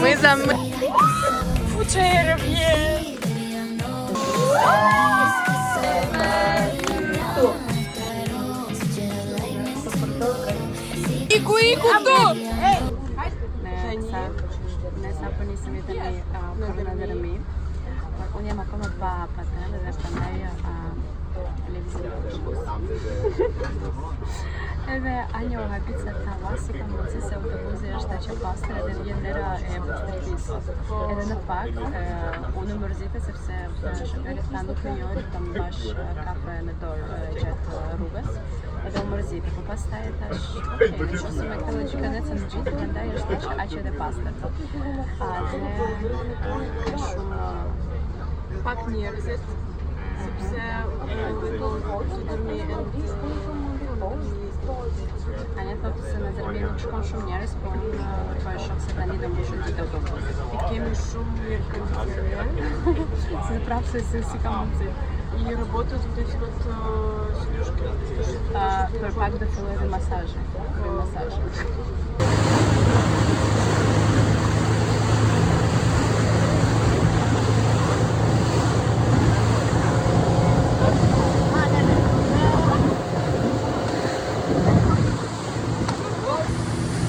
Мы за мы. Fucere vien. Iku tu. Ne sa po nisëm jetën e koronavirumit. Unë jam akoma pa patent dhe prandaj edhe anjo habica tava si ka mundësi se autobusi është aq e pastër edhe vjen dera e shtëpisë. Edhe në fakt unë mërzite sepse shoferit ta nuk më njojnë të më bash kafe në dorë gjatë rrugës. Edhe u mërzite, po pastaj e tash, nëse me këtë logjikën e në gjithë, prandaj është aq edhe pastër. Atë ka shumë pak njerëzit, sepse Anja thotë se në Dërmi nuk shkon shumë njerëz, po unë po e shoh se tani do mbushet gjithë autobusi. Kemi shumë mirë kondicioner, se prapë se si ka mundësi. I работают вот эти вот сидушки. Për pak do filloj dhe masazhe.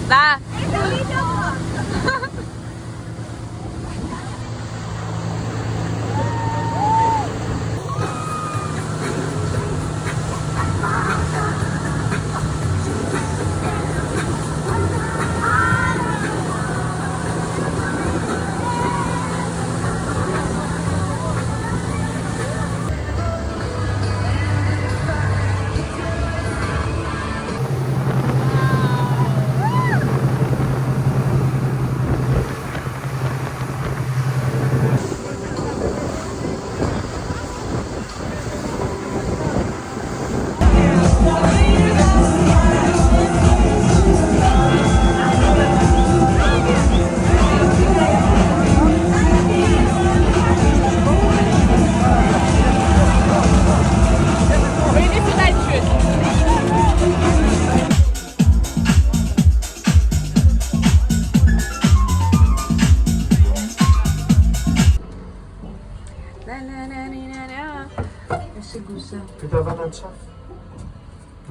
Da.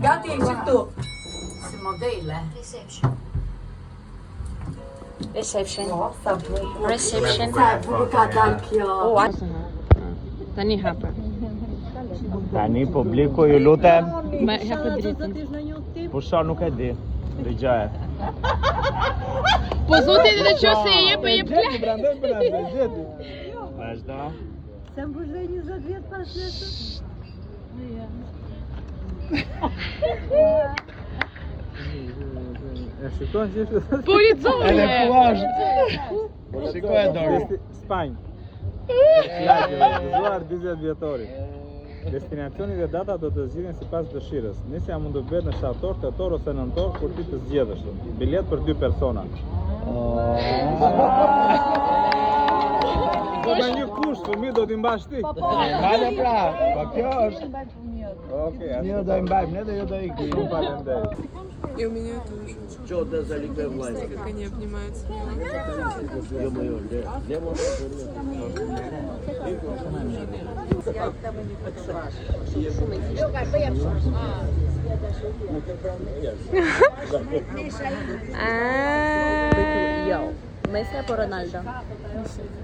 Gati e këtu. Si modele. Reception. Sa bukur ka dalë kjo. Tani hapa. Tani publiku ju lutem. Ma hapa dritën. Po sa nuk e di. Dëgjoj. Po zoti edhe nëse e jep plak. Vazhdo. Se më bëjë 20 vjet pas nesër. E shikon që është? Policore. Edhe ku është? Shikoj e dorë. Spanjë. Zuar 20 vjetori. Destinacioni dhe data do të zgjidhen sipas dëshirës. Nisja mund të bëhet në shtator, tetor ose nëntor kur ti të zgjedhësh. Bilet për 2 persona. Do me një kusht, fëmijë do t'i mbash ti. Vale pra, po kjo është. Okej, ne do i mbajmë, ne do ju do ikim. Faleminderit. И у меня тоже. Что да заликай в лайк? Как они обнимаются. Ё-моё, Messi apo Ronaldo?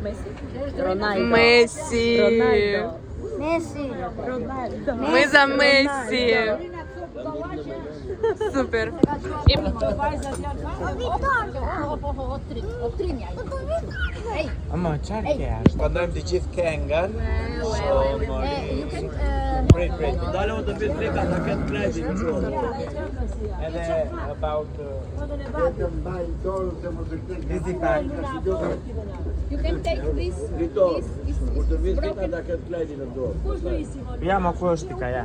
Messi. Ronaldo. Messi. Ronaldo. Messi. Ronaldo. Мы за Месси. Super. Ama çfarë ke është? Pandojmë të gjithë kengan. Prit. Dalë o të bëj treka ta ketë kredi. Edhe about Visifact. You can take this. Rito, kur të vish këta ta ketë kredi në dorë. Ja, ma ku është tika, ja.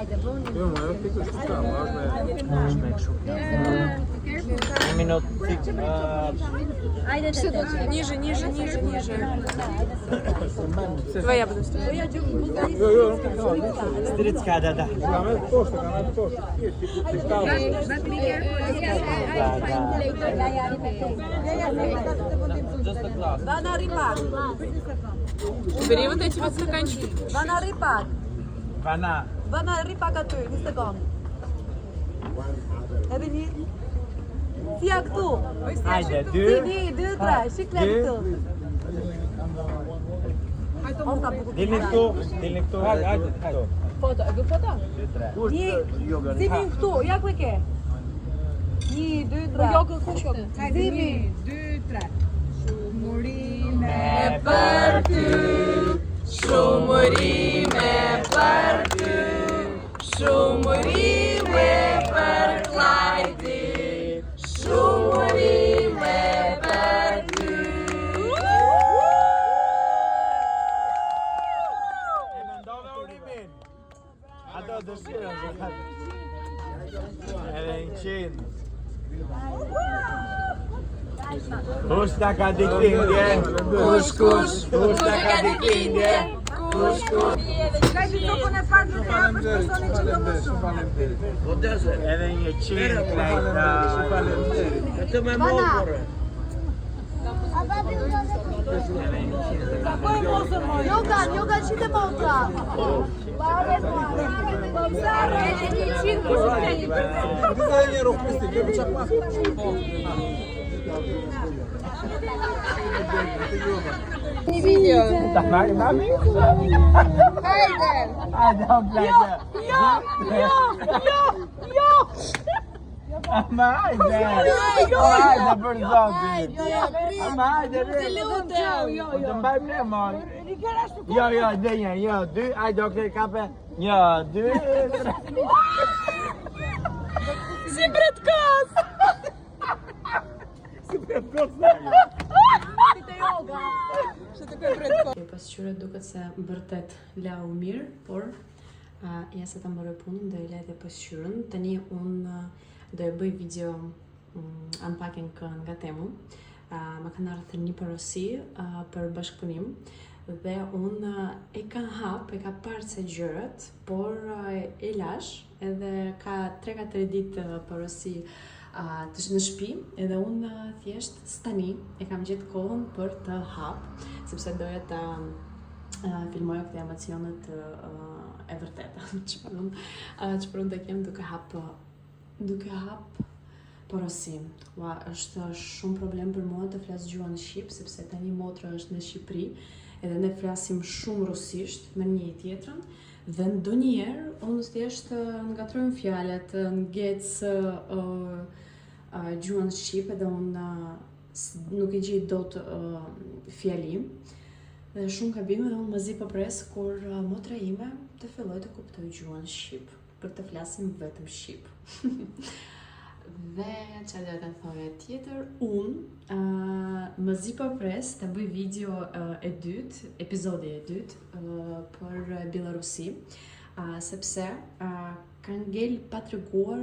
Hajde, bëni. Jo, më ajo pikë është çfarë, është me kështu. Një minutë fik. Hajde, Ниже. Твоя буду стоять. Jo, Stiricka, da. Kamë poshtë. Vana ripak. Бери вот эти вот стаканчики. Vana ripak. Vana. Vana ripak aty, një sekond. Edhe një. Si a këtu? Hajde, Si 1, 2, 3, shikle këtu. Ota bukur. Dilni këtu. Hajde. Foto, e bë foto? Një, si një këtu, ja ku e ke? 1, 2, 3. Jo, kush jo? Hajde, 1, 2, 3. Shumurime Për ty, shumërime për ty, shumërime për klajti, shumërime për ty. E mendove urimin. Ato dëshirën se ka. Edhe 100. Kush ta ka dikindje? Kush ta ka dikindje? Kush. Ka që tokën e pak në të hapësh personin që do më shumë. Edhe 100 klejta. Këtë me morë. Yoga që të motra. Një video. Ta marrë mami? Hajde, o plejta. Jo. Ama hajde. Hajde për zotin. Ama hajde. Të mbajmë ne moj. Jo, denja, 2, hajde, okej, kape. 1, 2, 3. Si bretkos! Pasqyret duket se vërtet lau mirë, por ja se ta mbaroj punën do i lejtë pasqyrën. Tani unë do e bëj video unpacking nga Temu. Më kanë ardhur një porosi për bashkëpunim dhe unë e ka parë se gjërat, por e lash edhe ka 3-4 ditë porosi në shtëpi, edhe unë thjesht stani e kam gjetë kohën për të hap, sepse doja të filmoja këte emocionet e vërteta që për unë të kem duke hap porosim. Është shumë problem për mua të flas gjuhën shqip, sepse tani motra është në Shqipëri, edhe ne flasim shumë rusisht me një tjetrën, dhe ndonjëherë unë thjesht ngatrojmë fjalët, ngec gjuhën shqip edhe unë nuk e gjej dot fjalim. Dhe shumë gabime dhe unë mëzi përpres kur motra ime të filloj të kuptoj gjuhën shqip, për të flasim vetëm shqip. Dhe çfarë do të thoja tjetër, unë mëzi përpres të bëj video epizodi e dytë për Bielorusi, sepse kanë ngel pa treguar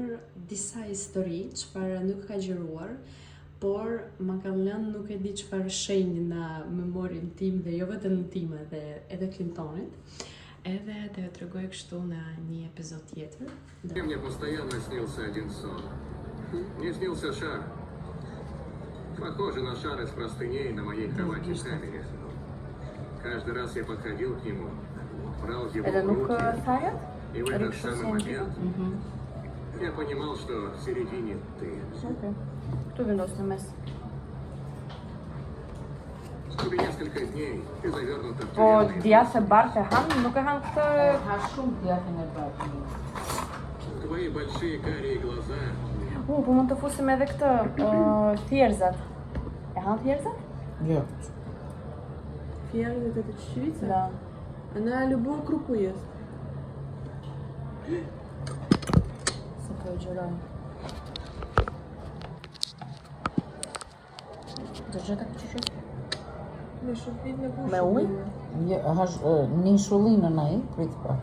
disa histori çfarë nuk ka gjeruar, por më kanë lënë nuk e di çfarë shenjë në memorin tim dhe jo vetëm në time dhe edhe Clintonit. Edhe do t'ju tregoj kështu në një epizod tjetër. Мне постоянно снился один сон. Мне снился шар. Похоже на шар из простыней на моей кровати в камере. Каждый раз я подходил к нему, брал его в руки, и в этот самый момент я понимал, что в середине ты. Кто винос на место? Через несколько дней ты завернута в Po тюремные djathë bartë e hanë, nuk e hanë këtë... Ha shumë djathin e bartë. твои большие карие глаза. Po mund të fusim edhe këtë, thjerzat. E hanë thjerzat? Jo. Фиаль вот эта чечевица? Da. Она любую крупу ест. Se po e gjëroj. Do gjeta këtë qyshe? Me shërbim në kushë. Me ujë? Një shullinën ai, prit pa.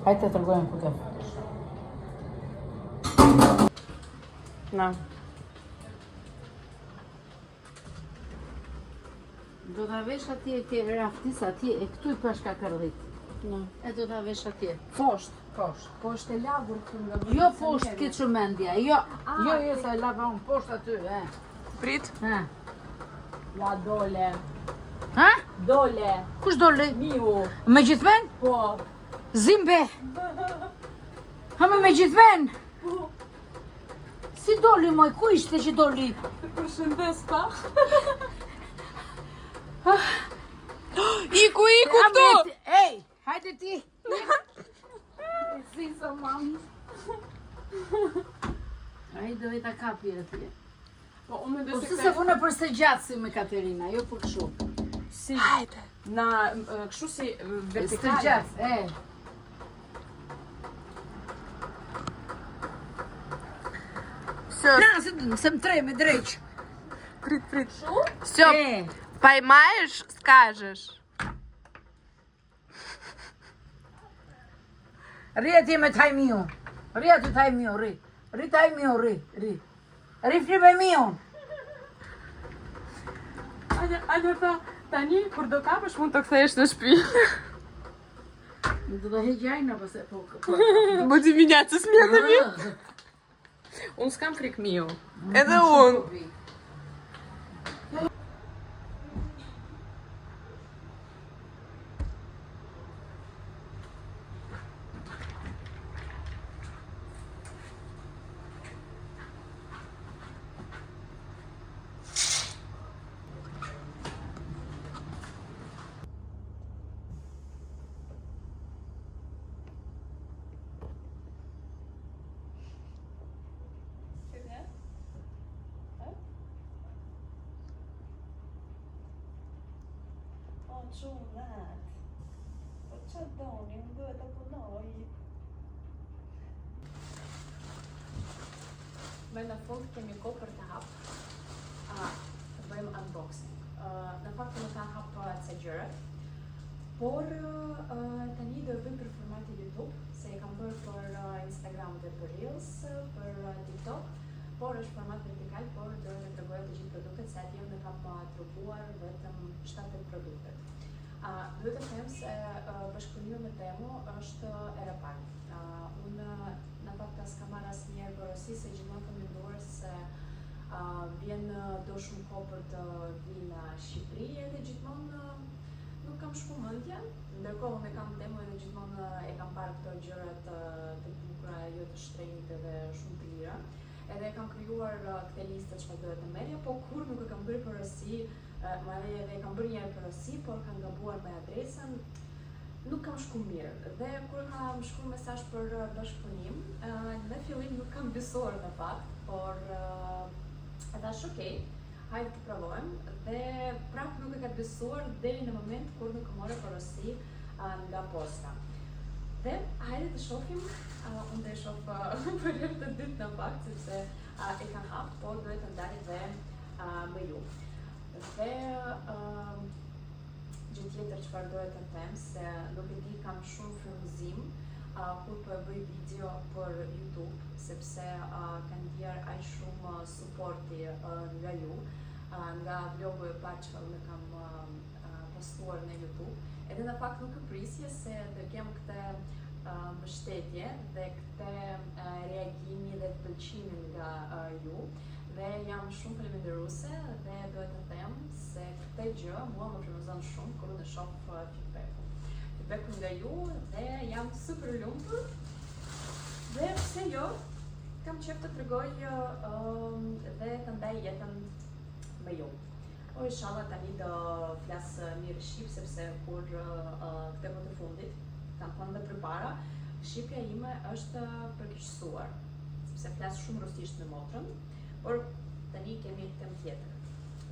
Hajde të tregojmë ku ke. Na. Do ta vesh atje ke raftis atje e këtu i pash ka kërllit. Na. E do ta vesh atje. Poshtë. Poshtë e lagur këtu nga Jo poshtë ke çmendja. Jo. Jo, sa e lava unë poshtë aty, Prit. Ha. Ja dole. Ha? Dole. Kush doli? Miu. Me gjithmen? Po. Zimbe. Ha me gjithmen? Si doli moj, ku ishte që doli? Përshëndes pa. Iku këtu. Ej, hajde ti. Si sa mami. Ai do i ta kapi atje. Po unë mendoj Po se se vune për së gjatë si me Katerina, jo për kështu. si na kështu si Së vertikale. gjatë, Na, se më tre me dreq. Prit. Все, поймаешь, скажешь. Ri atje me taj miu. Ri aty taj miu, ri. Ri taj miu, ri. Ri flipe miu. Anja tha, tani kur do kapësh mund të kthehesh në shtëpi. Do të heq ajna pse po. Буди меняться сменами. Unë s'kam frikë miu. Это он. Çunat. Po çfarë doni? Unë duhet të punoj. Me në fund kemi kohë për të hap. Të bëjmë unboxing. Në fakt më ta hap ca gjërat. Por tani do e bëjmë për formatin YouTube, se e kam bërë për Instagram dhe për Reels, për TikTok. Por është format vertikal, por do të tregoj të gjithë produktet, se atje unë kam treguar vetëm 70 produktet. Duhet të them se bashkëpunimi me Temu është era parë. Unë në fakt s'kam marrë asnjëherë porosi, se gjithmonë kam menduar se vjen do shumë kohë për të vi në Shqipëri, edhe gjithmonë nuk kam shku mendjen. Ndërkohë unë kam Temu edhe gjithmonë e kam parë këto gjërat të bukura, jo të shtrenjtë dhe shumë të lira. Edhe kam krijuar këtë listë çfarë duhet të merrja, po kur nuk e kam bërë porosi, madje edhe e kam bërë një herë porosi, por kam gabuar me adresën, nuk kam shku mirë. Dhe kur kam shkruar mesazh për bashkëpunim, në fillim nuk kam besuar në fakt, por e thash okay, hajde të provojmë. Dhe prapë nuk e ka besuar deri në moment kur nuk morë porosi nga posta. Dhe hajde të shohim, unë të e shoh për herë të dytë në fakt, sepse e kam hap, po duhet të ndalë dhe më ju. Dhe gjë tjetër çfarë duhet të them, se nuk e di, kam shumë frymëzim kur po e bëj video për YouTube, sepse kanë ndjer aq shumë suporti nga ju, nga vlogu e parë që unë kam postuar në YouTube. Edhe në fakt nuk e prisje se të kem këtë mbështetje dhe këtë reagimi dhe të pëlqimin nga ju, dhe jam shumë faleminderuese dhe duhet të them se këtë gjë mua më frymëzon shumë kur unë shoh feedbackun nga ju, dhe jam super lumtur. Dhe pse jo, kam qef të tregoj dhe të ndaj jetën me ju. Po inshallah tani do flas mirë shqip, sepse kur këtë kohë të fundit kam thënë dhe përpara, shqipja ime është përkeqësuar, sepse flas shumë rusisht me motrën, por tani kemi temë tjetër.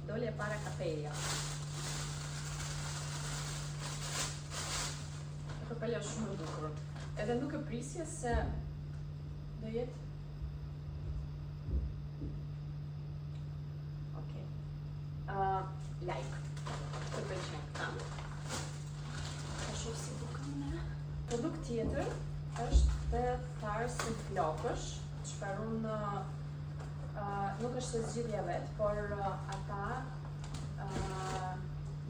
Dole e para kapeja. Kapeja është shumë e bukur. Edhe nuk e prisje se do jetë. Okej. Like. Të pëlqen këta. Ta shoh si bukën. Produkt tjetër është tharsi flokësh, çfarë unë nuk është se zgjidhja vet, por ata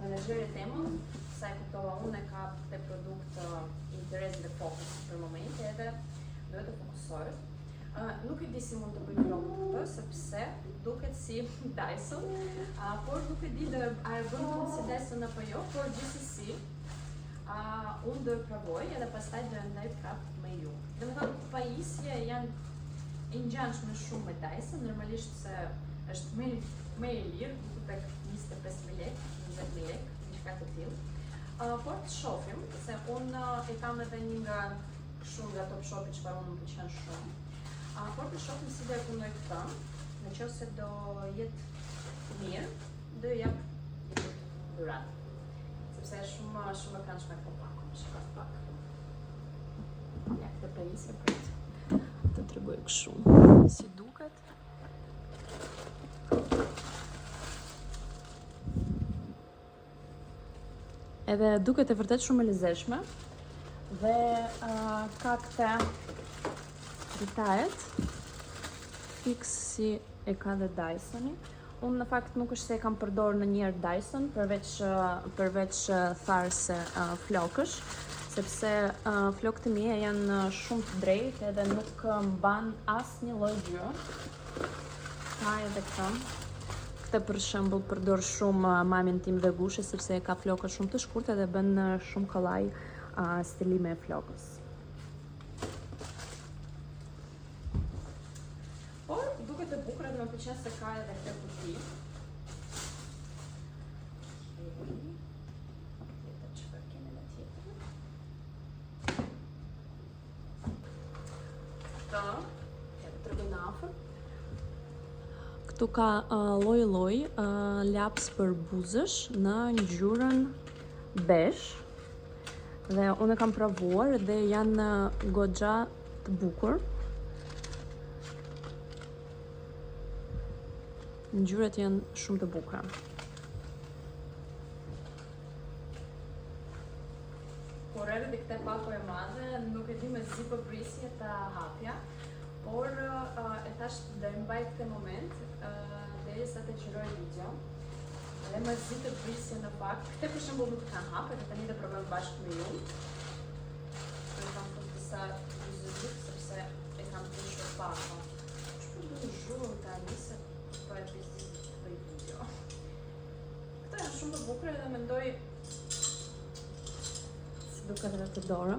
menaxheri temën, sa e kuptova unë e ka te produkt interes dhe fokus për moment, edhe duhet të fokusohet. Nuk e di si mund të bëj vlog këtë, sepse duket si Dyson, por nuk e di a e bën unë si Dyson apo jo, por gjithsesi unë do e provoj edhe pastaj do e ndaj prapë me ju. Domethënë pajisje janë i ngjashme shumë me Dyson, normalisht se është më e lirë, tek 25.000 lekë, 20.000 lekë, diçka të tillë. Por të shohim, se unë e kam edhe një nga shumë nga Top Shopi çfarë unë më pëlqen shumë. Por të shohim si do e punoj këtë, nëse do jetë mirë, do jap dhuratë. Sepse është shumë e këndshme këto pakun, shkas pak. Ja, këtë pajisje prit. Të tregoj kështu si duket. Edhe duket e vërtet shumë e lezetshme dhe ka këte detajet fix si e ka dhe Dysoni. Unë në fakt nuk është se e kam përdorur në njëherë Dyson përveç tharse flokësh, sepse flokët e mia janë shumë të drejtë edhe nuk mban asnjë lloj gjyre. Ka edhe këtë. Këtë për shembull përdor shumë mamin tim dhe gushe, sepse ka flokët shumë të shkurtë dhe bën shumë kollaj stilime e flokës. Por duket e bukur dhe më pëlqen se ka edhe këtë kuti. Çfarë kemi në tjetër? Këto, edhe tregoj në afër. Këtu ka lloj laps për buzësh në ngjyrën besh. Dhe unë e kam provuar dhe janë goxha të bukur. Ngjyrat janë shumë të bukura. Por edhe këtë pako e madhe, nuk e di me si po prisje ta hapja, por e thash do e mbaj këtë moment derisa të qëroj video. Dhe me zi të prisje në pak, këte për shembull nuk kanë hapë, edhe tani do provojmë bashkë me ju. Do kam fut disa zëzit, sepse e kam prishur pako. Shpër do të zhurëm tani se po e prisje të bëj video. Këto janë shumë të bukura dhe mendoj si duket edhe të dorë.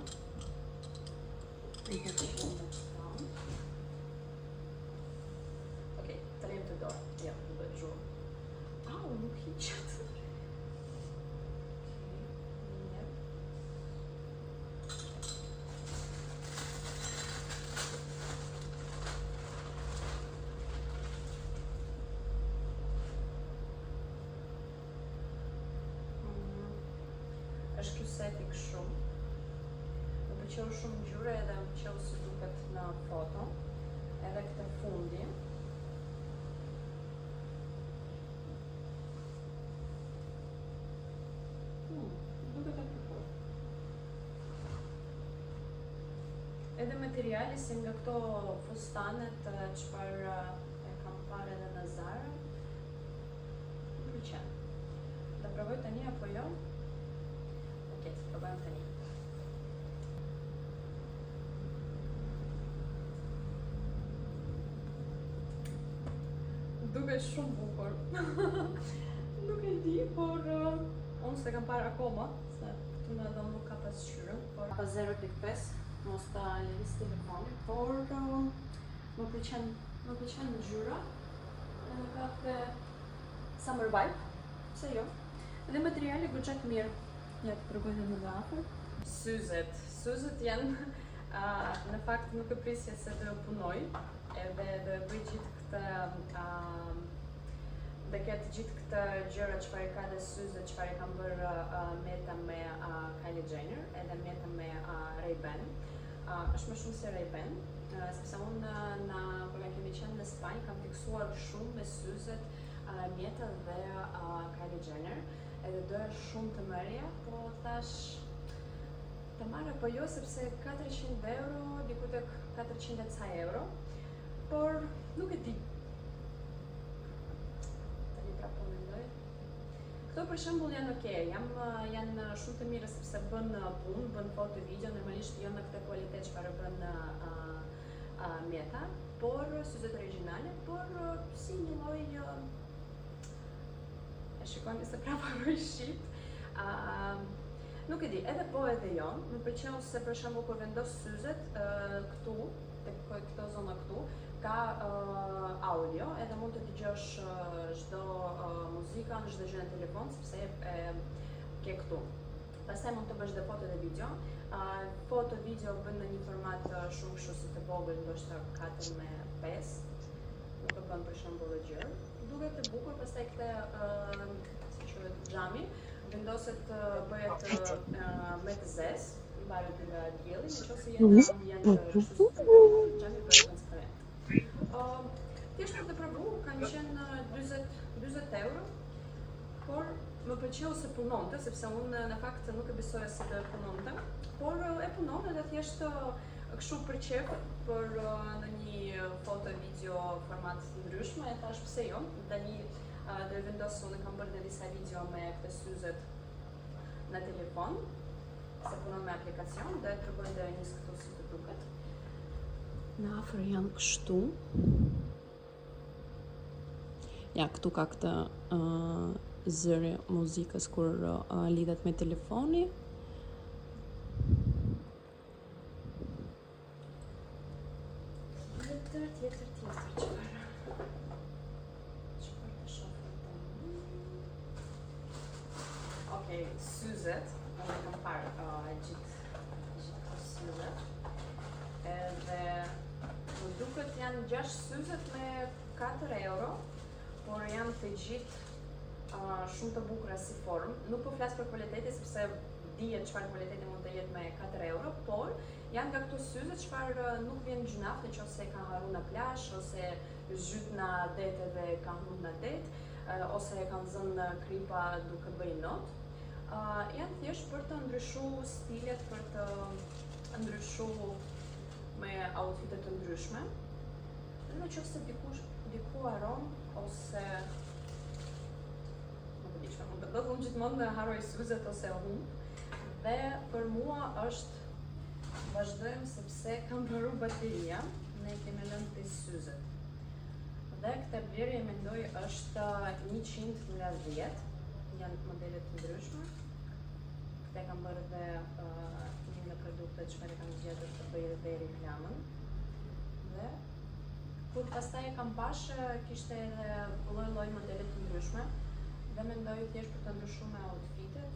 Okej, të lejmë të dorë. Ja, do bëj zhurëm. Au, nuk hiqet. Është ky seti kështu. Më pëlqeu shumë ngjyra edhe më pëlqeu si duket në foto. Edhe këtë fundi. Duket e bukur. Edhe materiali si nga këto fustanet çfarë e kam parë edhe në Zara. Më pëlqen. Do provoj tani apo jo? Okej, provojmë tani. Duket shumë bukur. Nuk e di, por unë s'e kam parë akoma, se këtu në dom nuk ka pasqyrën, por ka 0.5, mos ta lëviz telefonin, por më pëlqen ngjyra, edhe ka këtë summer vibe, pse jo? Dhe materiali goxha të mirë. Ja të tregoj edhe më afër. Syzet janë në fakt nuk e prisja se do e punoj, edhe do e bëj gjithë këtë dhe ketë gjithë këtë gjëra çfarë ka dhe syzet çfarë kam bërë meta me Kylie Jenner edhe meta me Ray-Ban. Është më shumë se Ray-Ban, sepse unë kur kemi qenë në Spanjë kam fiksuar shumë me syzet meta dhe Kylie Jenner, edhe doja shumë të mërja, po thash ta ta marrë apo jo, sepse 400 euro, diku tek 400 e ca euro, por nuk e di. Tani prapë po mendoj. Këto për shembull janë okay, janë shumë të mira sepse bën punë, bën foto video, normalisht jo në këtë kualitet çfarë bën Meta, por syzet origjinale, por si një lloj e shikoni se prapë harroj shit. Nuk e di, edhe po edhe jo, më pëlqeu se për shembull kur vendos syzet këtu, tek këto zona këtu, ka audio, edhe mund të dëgjosh çdo muzikën, çdo gjë në telefon, sepse ke këtu. Pastaj mund të bësh dhe foto dhe video. Foto video bën në një format shumë kështu si të vogël, ndoshta 4:5. Nuk e bën për shembull dhe gjë. Duket të bukur, pastaj këtë si quhet xhami, vendoset bëhet me të zezë, mbaret nga dielli, nëse janë kështu xhami bëhet transparent. Thjesht për të provuar kanë qenë 40 euro, por më pëlqeu se punonte, sepse unë në fakt nuk e besoja se të punonte, por e punon edhe thjesht kështu për qef, për në një foto video format ndryshme, e thash pse jo, tani do e vendos, unë kam bërë në disa video me këtë syzet në telefon, se punon me aplikacion, dhe të bëjnë dhe njës këtu si të duket. Në afër janë kështu. Ja, këtu ka këtë zëri muzikës kur lidhet me telefoni. Tjetër, çfarë të shohim tani? Okej, syzet, unë kam parë gjithë syzet. Edhe më duket janë 6 syzet me 4 euro, por janë të gjithë shumë të bukura si formë. Nuk po flas për kualitetin sepse dihet çfarë kualiteti mund të jetë me 4 euro, por janë nga këto syze çfarë nuk vjen gjunaf nëse e kanë harruar në plazh ose zhyt në det edhe kanë humbur në det, ose e kanë zënë në kripa duke bëj not. Janë thjesht për të ndryshuar stilet, për të ndryshuar me outfite të ndryshme. Dhe nëse diku haron ose unë gjithmonë në harroj syzet ose humb, dhe për mua është vazhdojmë sepse kam haruar bateria, ne kemi lënë të syzet. Dhe këtë blerje mendoj është 100 nga 10, janë modelet të ndryshme. Këte kam bërë dhe një nga produktet që e kam zgjedhur të bëj dhe reklamën. Dhe kur pastaj e kam pashë, kishte edhe lloj modelet të ndryshme. Dhe mendoj thjesht për të ndryshuar me outfitet,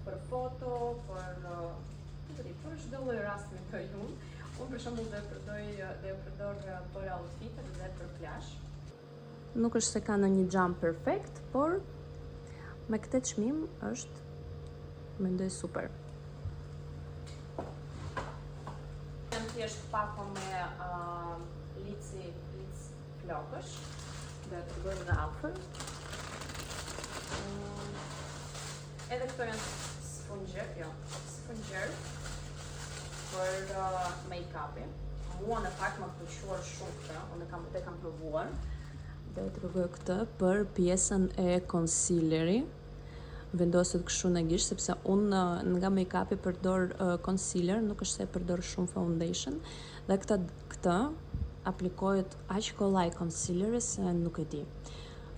për foto, për çdo lloj rasti me të unë. Unë për shembull do e përdor për outfitet dhe për plazh. Nuk është se ka në një xham perfekt, por me këtë çmim është, mendoj, super. Janë thjesht pako me lic flokësh. Dhe të bëjmë nga afër. Edhe këto janë sfungjer për make-upi. Mua në fakt më pëlqeuar shumë këtë, unë e kam provuar. Dhe të rregoj këtë për pjesën e concealeri. Vendoset kështu në gishtë, sepse unë nga make-upi përdor concealer, nuk është se përdor shumë foundation. Dhe këtë aplikohet aq kollaj concealeri se nuk e di.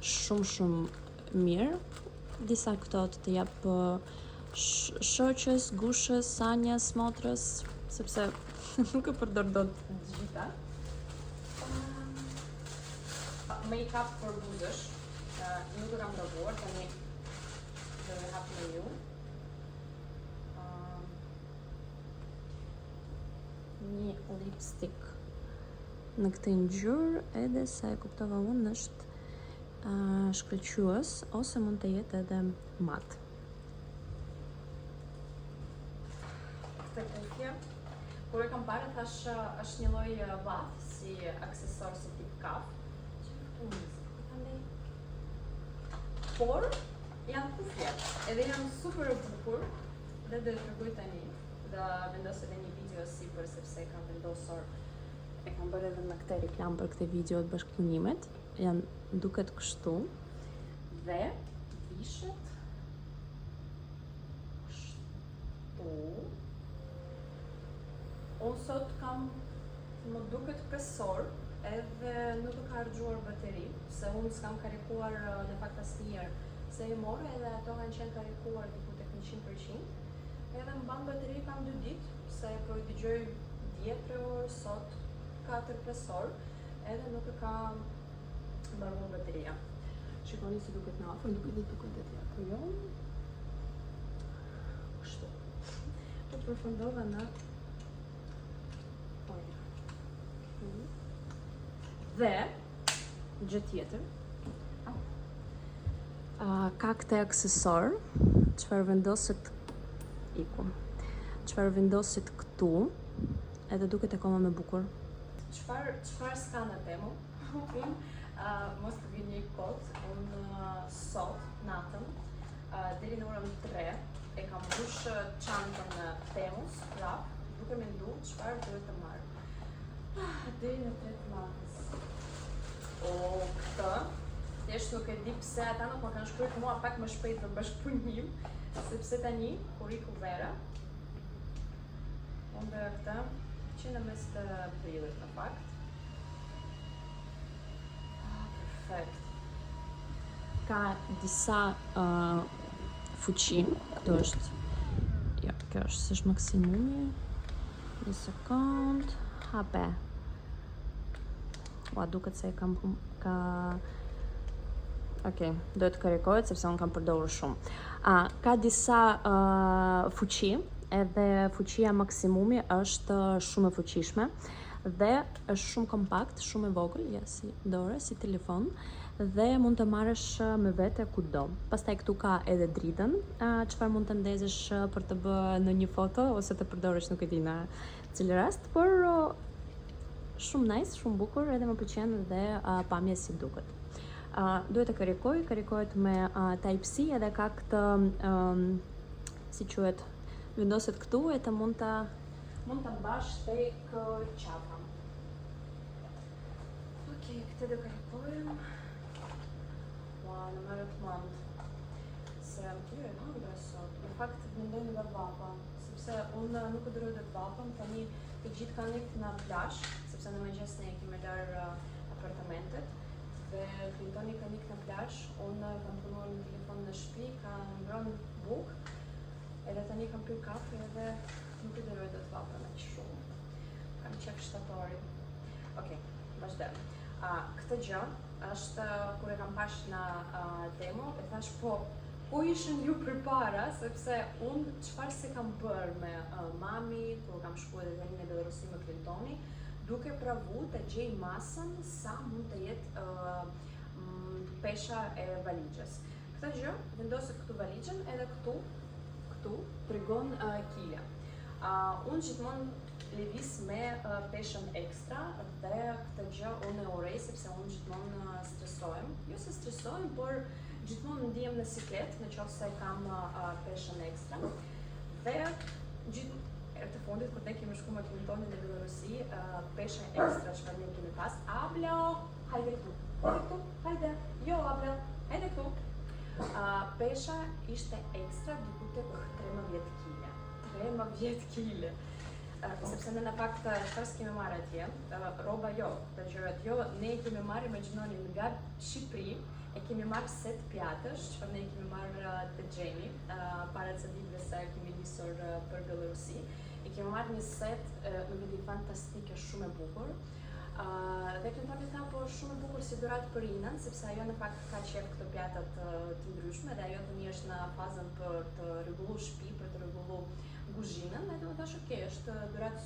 Shumë mirë. Disa këto të jap shoqës, gushës, sanjës, motrës, sepse nuk e përdor dot të gjitha. Make-up për buzësh, nuk e kam provuar, tani do e hap me ju. Një lipstick në këtë ngjyrë, edhe sa e kuptova unë është shkëlqyes, ose mund të jetë edhe mat. Këtë kufje, kur e kam parë thash është një lloj vath, si aksesor, si tip kaf. Por janë kufje, edhe janë super bukur. Dhe do të tregoj tani, dhe vendos edhe një video sipër sepse kam vendosur e kam bërë edhe në këtë reklam për këtë video të bashkëpunimet. Janë duket kështu dhe vishet kështu. Unë sot kam më duket pesor edhe nuk e ka harxuar bateri, se unë s'kam karikuar në fakt asnjëherë. Se e morë edhe ato kanë qenë karikuar diku tek 100%. Edhe mban bateri kam 2 ditë, se po i dëgjoj 10 orë sot 4-5 orë, edhe nuk e ka mbaruar bateria. Shikoni si duket në afër, duket dhe duket dhe tja, po jo. Kështu. Po përfundova në dhe gjë tjetër ka këtë aksesor çfarë vendoset çfarë vendoset këtu edhe duket akoma më bukur. Çfarë s'ka në Temu? Mos të vini një kot, unë sot natën deri në orën 3 e kam mbush çantën në Temus prap, duke menduar çfarë duhet të marr. Deri në 3 martës. Këtë, thjesht nuk e di pse ata nuk më kanë shkruar mua pak më shpejt për bashkëpunim, sepse tani, kur iku vera, unë bëra këtë që në mes të prillit në fakt. Perfekt. Ka disa fuqi, këto është, ja, kjo është s'është maksimumi, një sekund, hape. Ua, duket se ka... Okej, do të karikohet sepse unë kam përdorur shumë. Ka disa fuqi, edhe fuqia maksimumi është shumë e fuqishme dhe është shumë kompakt, shumë e vogël, ja si dore, si telefon, dhe mund të marrësh me vete kudo. Pastaj këtu ka edhe dritën, çfarë mund të ndezësh për të bërë në një foto ose të përdorësh nuk e di në cilë rast, por shumë nice, shumë bukur, edhe më pëlqen dhe pamja si duket. Duhet të karikohet me Type-C edhe ka këtë, si quhet, vendoset këtu e të mund të mbash tek qafra. Okej, këtë do karikojmë. Ua, në merë të mandë. Se jo e hëngra sot. Në fakt mendojnë dhe vapa, sepse unë nuk e dëroj dhe vapën, tani të gjithë kanë ikë në plash, sepse në mëngjes ne kemi larë apartamentet, dhe Clintoni kanë ikë në plash, unë kam punuar në telefon në shtëpi, kanë ngrënë bukë, edhe tani kam pirë kafe edhe nuk e dëroj dhe të vapën aq shumë. Kam qef shtatori. Okej, vazhdojmë. Këtë gjë është kur e kam pash në Temu, e thash po, ku ishën ju përpara, sepse unë çfarë se kam bërë me mami, kur kam shkuar edhe tani në Belorusi me Clintoni, duke pravu të gjej masën sa mund të jetë pesha e valixhes. Këtë gjë vendoset këtu valixhen edhe këtu tregon kile. Unë gjithmonë lëviz me peshën ekstra dhe këtë gjë unë e urej sepse unë gjithmonë stresohem. Jo se stresohem, por gjithmonë ndihem në siklet në qoftë se kam peshën ekstra. Dhe herë të fundit kur ne kemi shkuar me Clintonin në Belorusi, pesha ekstra çfarë ne kemi pas, Ablo, hajde këtu, hajde, jo Ablo, hajde këtu. Pesha ishte ekstra diku tek 13 kg. 13 kg. Sepse në fakt çfarë s'kemi marrë atje, rroba jo, të gjërat jo, ne kemi marrë me gjinonin nga Shqipëri, e kemi marrë set pjatësh, çfarë ne kemi marrë te Xhemi, para ca ditëve sa kemi nisur për Belorusi. E kemi marrë një set, nuk e di, fantastike, shumë e bukur. Dhe Clintoni tha po shumë e bukur si dhuratë për Inën, sepse ajo në fakt ka qef këto pjatat të ndryshme dhe ajo tani është në fazën për të rregulluar shtëpi, për të rregulluar kuzhinën, edhe u thash okay, është dhuratë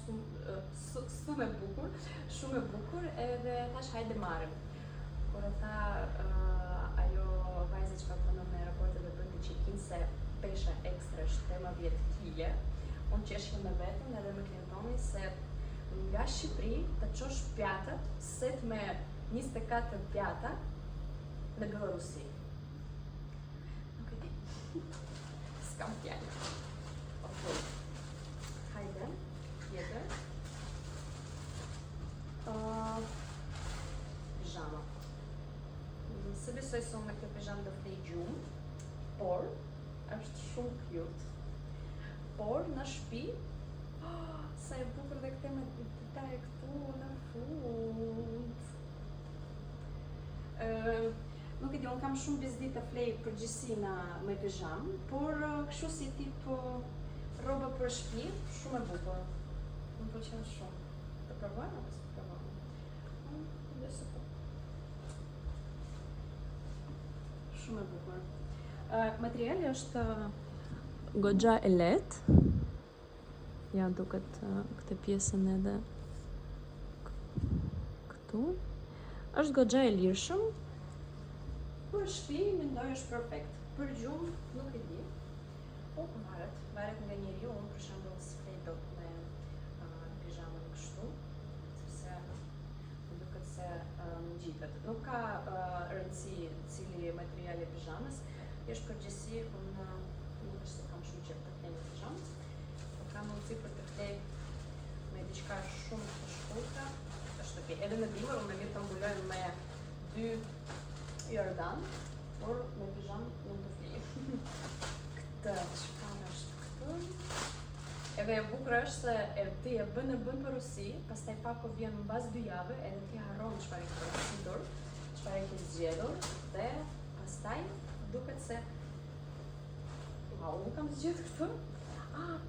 shumë e bukur, edhe thash hajde marrim. Kur e tha ajo vajza që punon në aeroportet dhe bën të check-in se pesha ekstra është 13 kg, unë qeshja me veten edhe me Clintonin se nga Shqipëri të qosh pjatat, set me 24 pjata në Belorusi. Nuk e di. S'kam fjallë. Hajde, tjetër. Pijama. Se besoj se unë me këtë pijama do flej gjumë, por është shumë cute. Por në shtëpi, sa e bukur dhe këtë me detaje këtu në fund. Nuk e di, unë kam shumë bizdi të flej përgjithësi me pijama, por kështu si tip roba për shtëpi, shumë e bukur. Më pëlqen shumë. Të provojmë apo s'të provojmë? Besoj po. Shumë e bukur. Materiali është goxha e lehtë. Ja duket këtë pjesën edhe këtu. Është goxha e lirshëm. Për shtëpi mendoj është perfekt. Për gjumë nuk e di. Po varet nga njeriu. Unë për shembull s'flej dot me pijamën kështu, sepse më duket se ngjitet. Nuk ka rëndësi cili material i pijamës. Është përgjithësi, unë nuk është se kam shumë qejf të flej me pijamës, por kam mundësi për të flej me diçka shumë të shkurtër, është okay. Edhe në dimër unë mirë të mbuloj me 2 jordan, por me pijamë nuk të flej. Këtë çfarë është këtu? Edhe e bukur është se ti e bën përusi, pastaj pako vjen mbas 2 jave, edhe ti harron çfarë ke përsëritur, çfarë ke zgjedhur, dhe pastaj duket se unë kam zgjedhur këtë?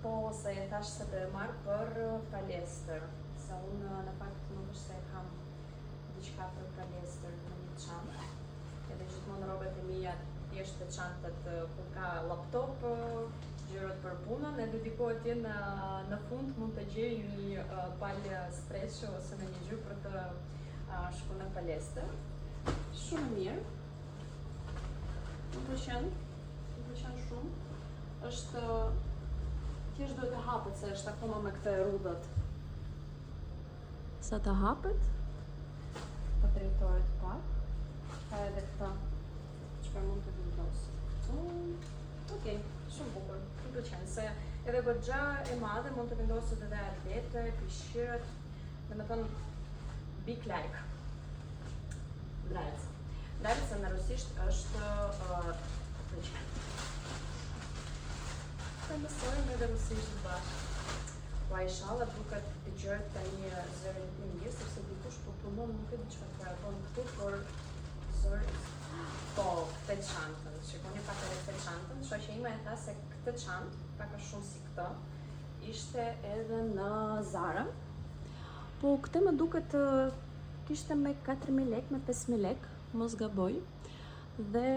Po, se e thash se do e marr për palestër, se unë në fakt nuk është se kam diçka për palestër në një çantë. Edhe gjithmonë rrobat e mia thjesht të çantët ku ka laptop, gjërat për punën, edhe diku atje në fund mund të gjej një palë stretch ose në një gjë për të shkuar në palestër. Shumë mirë. Më pëlqen shumë. Është thjesht duhet të hapet se është akoma me këtë rrudhat. Sa të hapet, po drejtohet pak. Ka edhe këta çfarë mund të vendos. Okej, shumë bukur. Më pëlqen se edhe goxha e madhe mund të vendoset edhe atlete, pishqyrat, domethënë big like. Dravica në rusisht është pëlqen. Të mësojmë edhe rusisht bashkë. Po inshallah duket të gjërët tani zërin të mirë, sepse dikush po punon nuk e di çfarë ka bën këtu, por zëri. Po, këtë çantën. Shikoni pak edhe këtë çantën. Shoqja ime e tha se këtë çantë, pak a shumë si këtë, ishte edhe në Zara. Po këtë më duket kishte me 4.000 lek, me 5.000 lek, mos gaboj. Dhe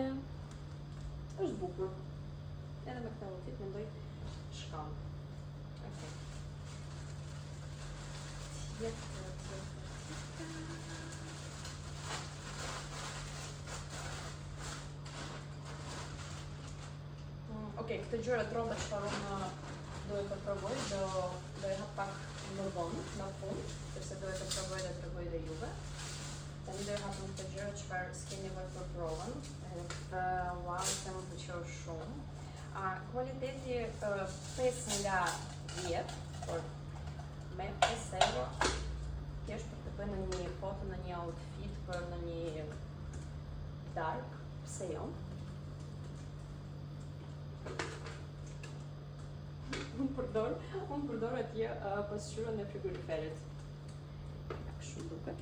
është bukur. Edhe me këtë outfit mendoj shkon. Okej. Okej, këtë gjërat rroba çfarë unë duhet të provoj, do e hap pak më vonë, në fund, sepse duhet të provoj dhe tregoj dhe juve. Tani do e hapim këtë gjëra çfarë s'keni nevojë për provën, edhe këtë wow, se më pëlqeu shumë. Kualiteti 5 nga 10, por me 5 euro, thjesht për të bënë një foto në një outfit për në një dark, pse jo? Unë përdor atje pasqyrën e frigoriferit. Kështu duket.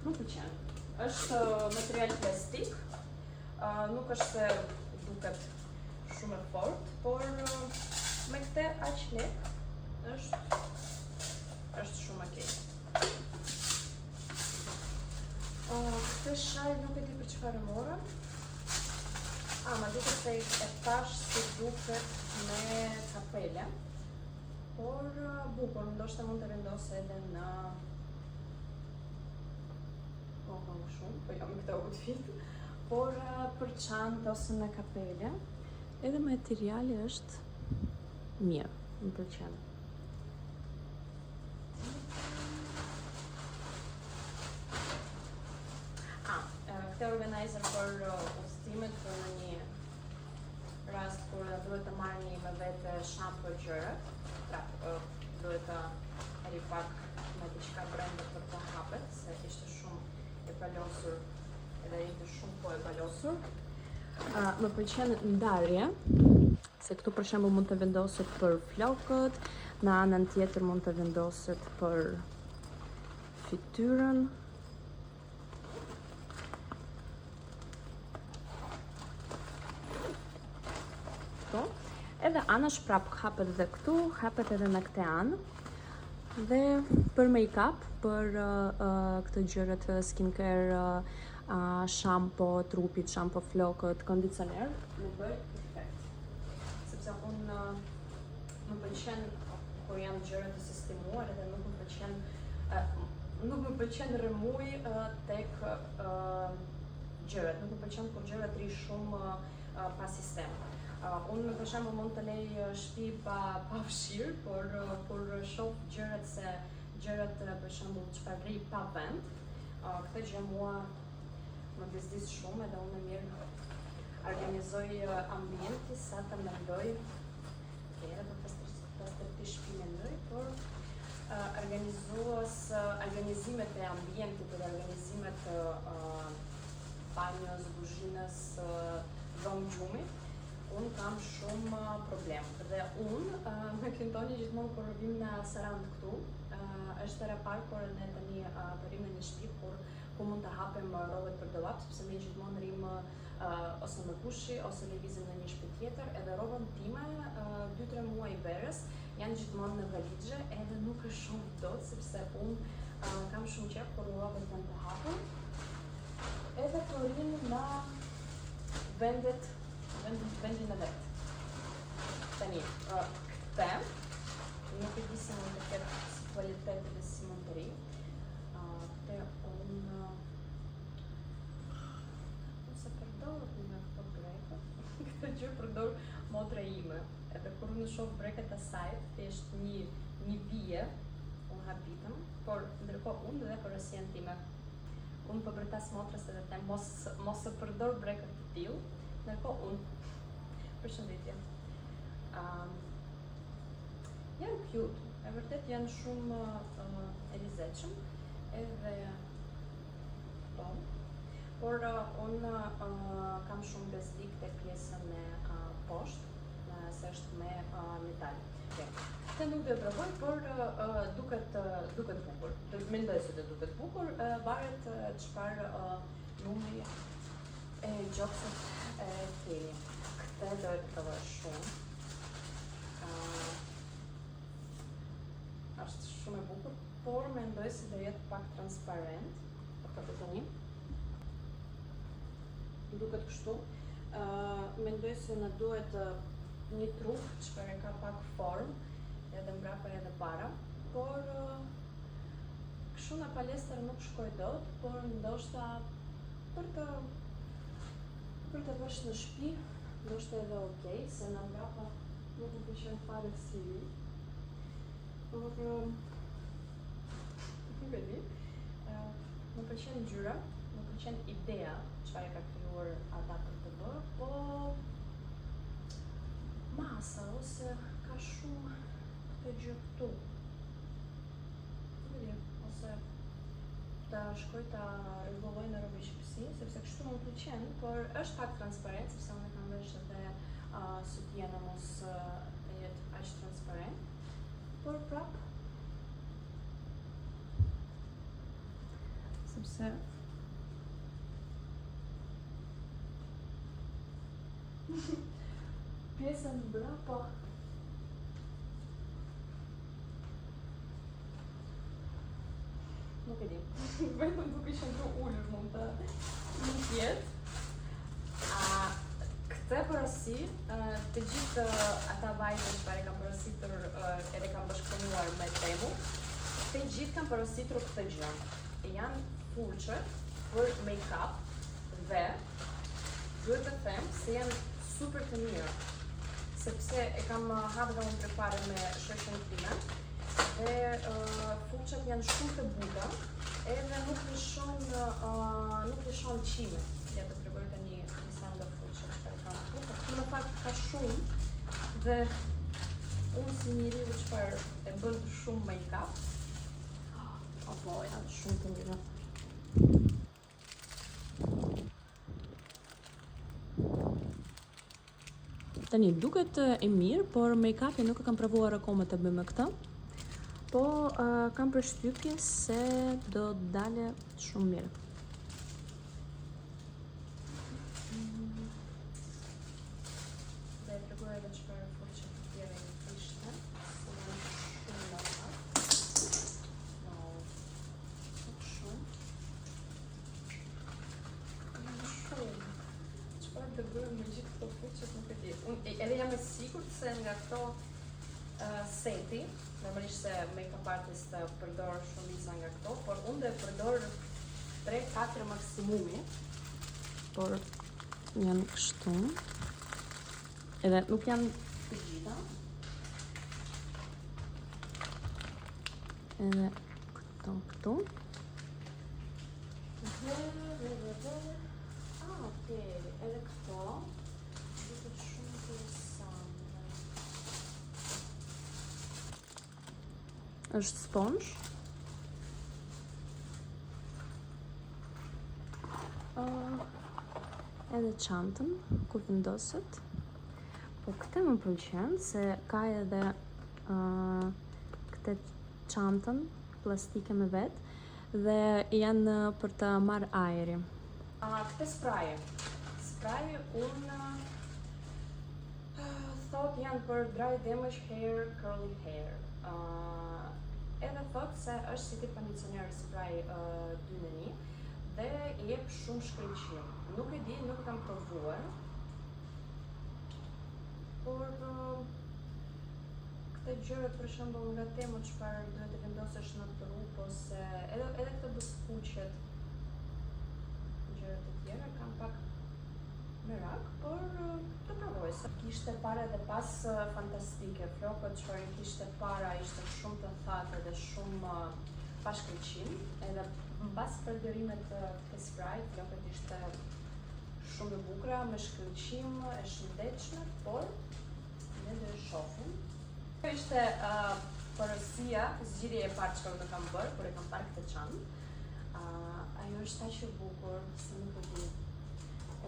Nuk pëlqen. Është material plastik, nuk është se duket shumë e fortë, por me këtë aq lek është shumë okay. Këtë shaj nuk e di për çfarë mora. Ma duket se e tash si duket me kapele, por bukur, ndoshta mund të vendosë edhe në shumë, po jo me këtë outfit, por për çantë ose në kapele, edhe materiali është mirë, më pëlqen. Këtë organizer për ustim shërbimet në një rast kur duhet të marrni me vete shampo gjëra, duhet të ripak me diçka brenda për të hapet, se ishte shumë e palosur edhe ishte shumë po e palosur. Më pëlqen ndarje, se këtu për shembull mund të vendoset për flokët, në anën tjetër mund të vendoset për fytyrën. Këto. Edhe anash prap hapet dhe këtu, hapet edhe në këtë anë. Dhe për make-up, për këtë gjërat skincare, shampo trupit, shampo flokët, kondicioner, më bëj perfekt. Sepse unë më pëlqen kur janë gjërat të sistemuar edhe nuk më pëlqen rëmuj tek gjërat, nuk më pëlqen kur gjërat ri shumë pa sistem. Unë për shembull mund të lej shtëpi pa fshirë, por kur shoh gjërat për shembull çfarë rri pa vend, këtë gjë mua më bezdis shumë edhe unë mirë organizoj ambienti sa të mendoj, edhe për pastërti shtëpi mendoj, por organizimet e ambientit dhe organizimet banjës, kuzhinës, dhomë gjumi, unë kam shumë problem. Dhe unë me këntoni gjithmonë kur vim në Sarand këtu, është era parë kur ne tani rrim në një shtëpi ku mund të hapem rollet për dollap, sepse ne gjithmonë rrim ose në pushi ose lëvizim në një shtëpi tjetër, edhe rrobat time 2-3 muaj verës janë gjithmonë në valixhe, edhe nuk është shumë dot sepse unë kam shumë qejf kur rrobat janë të hapur. Edhe kur rrim në vendin e vet. Tani, këtë nuk e di si mund të ketë si kvalitet dhe si mund të ri. Këtë unë se përdor me këto brekët. Këtë gjë përdor motra ime. Edhe kur unë shoh breket e saj, thjesht një vije, unë habitem, por ndërkohë unë dhe porosjen time. Unë po bërtas motrës edhe them mos e përdor brekët të tillë. Ndërkohë unë, përshëndetje, janë cute, e vërtet janë shumë e lezetshëm, edhe bon, por unë kam shumë bezdik të pjesën e poshtë, se është me metal. Këtë nuk do e provoj, por duket bukur. Mendoj se do duket bukur, varet çfarë numri e gjoksit e keni. Këtë do e provoj shumë. Është shumë e bukur, por mendoj se do jetë pak transparent. Për këtë tani. Duket kështu. Mendoj se në duhet një trup çfarë ka pak formë, edhe mbrapa edhe para, por kështu në palestër nuk shkoj dot, por ndoshta për të bësh në shtëpi, ndoshta edhe okay, se në mbrapa nuk më pëlqen fare si. Por nuk e di. Më pëlqen ngjyra, më pëlqen ideja çfarë ka krijuar ata për të bërë, po masa ose ka shumë këtë gjë këtu. Nuk e di, ose ta shkoj ta rregulloj në rrobë shqipsi, sepse kështu më pëlqen, por është pak transparent, sepse unë kam vesh edhe sutjena mos të jetë aq transparent, por prap sepse pjesën mbrapa nuk e di. Vetëm duke qenë ulur mund të jetë. Këtë porosi, të gjithë ata vajzë që kam porositur edhe kam bashkëpunuar me Temu, të gjithë kam porositur këtë gjë. Janë furçët për make-up dhe duhet të them se janë super të mirë, sepse e kam hapur dhe unë përpare me shoqen time dhe furçat janë shumë të buta edhe nuk lëshon qime. Ja të tregoj tani një sound of në fakt ka shumë dhe unë si njeriu çfarë e bën shumë make-up. Apo janë shumë të mira. Tani duket e mirë, por make-upin nuk e kam provuar akoma të bëj me këtë. Po kam përshtypjen se do dale shumë mirë. Dhe e tregoj edhe çfarë fuqe të tjera i kishte. Shumë normal. Shumë. Çfarë të bëjmë me gjithë këto fuqet nuk e di. Unë edhe jam e sigurt se nga këto seti, normalisht se make-up artist përdor shumica nga këto, por unë dhe përdor 3-4 maksimumi, por janë kështu, edhe nuk janë të gjitha, edhe këtu, okej, edhe këto, duket shumë interesante. Është sponge. Edhe çantën ku vendoset. Po këtë më pëlqen se ka edhe këtë çantën plastike me vet dhe janë për të marrë ajri. Këtë spraje unë thot janë për dry damage hair, curly hair. Edhe thot se është si tip kondicioner spray 2 në 1 dhe jep shumë shkëlqim. Nuk e di, nuk e kam provuar. Por këtë gjërat për shembull nga tema çfarë duhet të vendosesh në trup ose edhe këtë bëskuqet. Gjërat e tjera kam pak merak, por të provoj. Kishte para dhe pas fantastike, flokët çfarë kishte para ishte shumë të thatë dhe shumë pa shkëlqim, edhe mbas përdorimet të spray, flokët ishte shumë e bukura, me shkëlqim, e shëndetshme, por ne do e shohim. Kjo ishte porosia, zgjidhja e parë çfarë do kam bërë kur e kam parë këtë çantë. Ajo është aq e bukur, se nuk e di.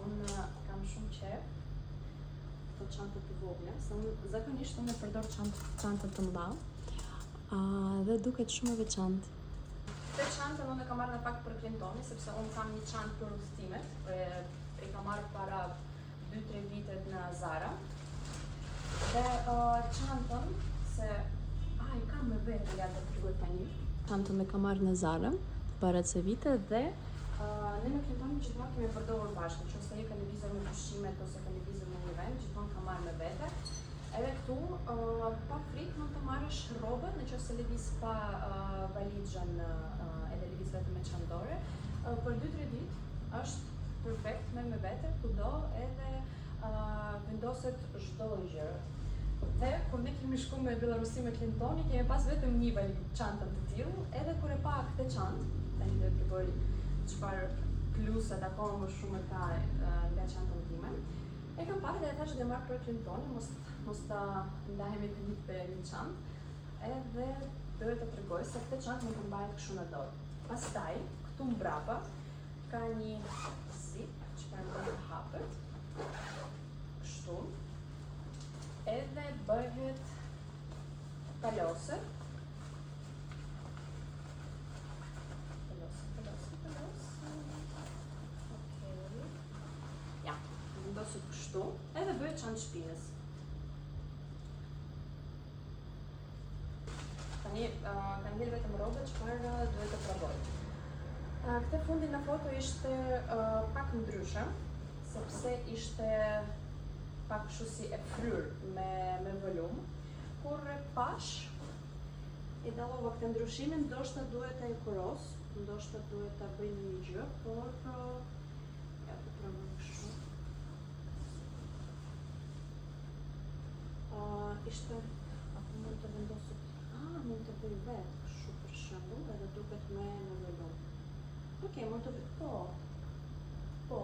Unë kam shumë qef këto çanta të vogla, se unë zakonisht e përdor çanta të mëdha dhe duket shumë e veçantë. Këtë çantën unë e kam marrë në fakt për klientoni, sepse unë kam një çantë për udhëtimet, e kam marrë para 2-3 vitet në Zara. Dhe çantën se i kam me vete, ja do të tregoj tani. Çantën e kam marrë në Zara para ca vite dhe ne me klientonin gjithmonë kemi përdorur bashkë, nëse je ka lëvizur me pushimet ose ka lëvizur në një vend, gjithmonë kam marrë me vete. Edhe këtu pa frikë mund të marrësh rrobën, nëse lëviz pa valixhen edhe lëviz vetëm me çantore. Për 2-3 ditë është perfekt me vete kudo edhe vendoset çdo gjë. Dhe kur ne kemi shku me Belarusi me klientoni, kemi pas vetëm një çantë të tillë, edhe kur e pa këtë çantë, tani do të tregoj çfarë pluset akoma më shumë ka nga çanta time. E kam parë dhe e thash dhe marrë për klientoni, mos ta ndahemi të ditë për një çantë, edhe duhet të tregoj se këtë çantë nuk mbahet kështu në dorë. Pastaj, këtu mbrapa ka një zip që përmbaj të hapet, kështu, edhe bëhet palose. Ja, vendoset kështu, edhe bëhet çantë shpinës. Tani ka ngel vetëm rroba çfarë duhet të provoj. Këtë fundi në foto ishte pak ndryshe, sepse ishte pak kështu si e fryr me volum. Kur e pash, i dallova këtë ndryshimin, ndoshta duhet ta kuros, ndoshta duhet ta bëj një gjë, por ja të provoj kështu. Ishte, apo mund të vendosit, mund të bëj vetë kështu për shembull, edhe duket me volum. Okej, mund të bëj, po.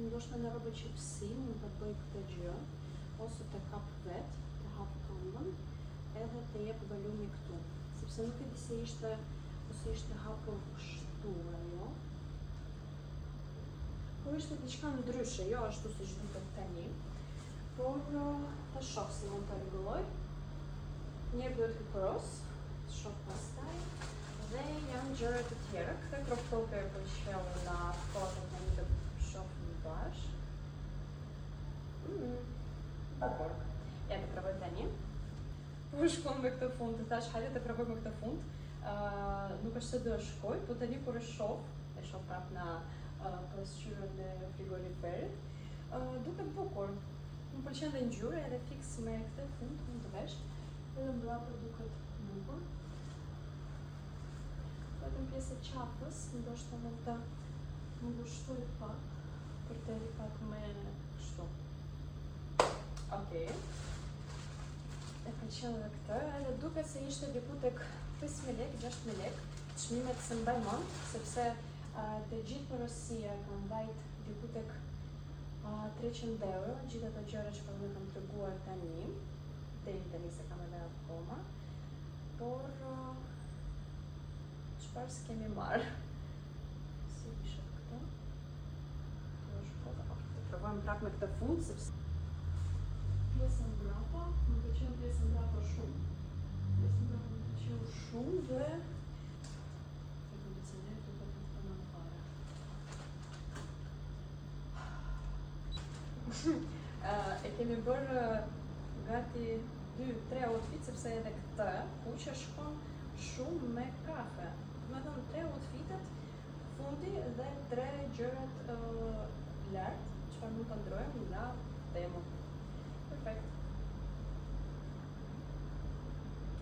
ndoshta në rrobë qepsi mund të bëj këtë gjë, ose të kap vet, të hap këmbën, edhe të jep volumi këtu, sepse nuk e di se ishte hapur kështu ajo. Por ishte diçka ndryshe, jo ashtu siç duket tani. Por ta shoh si mund ta rregulloj. Një duhet të kuros, të shoh pastaj. Dhe janë gjëra të tjera. Këtë crop top e pëlqeu nga foto tani të shohim bashkë. Bukur. Ja të provoj tani. Po shkon me këtë fund, të thash hajde të provoj me këtë fund. Nuk është se do shkoj, po tani kur e shoh prap në pasqyrën e frigoriferit. Duket bukur. Më pëlqen dhe ngjyra edhe fiks me këtë fund mund të vesh. Edhe mbrapa duket bukur. Vetëm pjesë e qafës, ndoshta mund ta ngushtoj pak për të ri pak me kështu. Okej. E pëlqen edhe këtë, edhe duket se ishte diku tek 5.000 lekë, 6.000 lekë. Çmimet se mbaj mend, sepse të gjithë porosia kanë vajt diku tek 300 euro, gjithë ato gjëra që po më kam treguar tani, deri tani se kam edhe akoma. Por çfarë s'kemi marrë? Si isha këto? Të provojmë prap me këtë fund, sepse pjesën mbrapa, më pëlqen pjesën mbrapa shumë. Pjesën mbrapa më pëlqeu shumë dhe e kemi bërë gati 2-3 outfit, sepse edhe këtë kuqe shkon shumë me kafe. Me thënë 3 outfitet, fundi dhe 3 gjërat lartë, çfarë mund të ndrojmë nga Temu. Perfekt.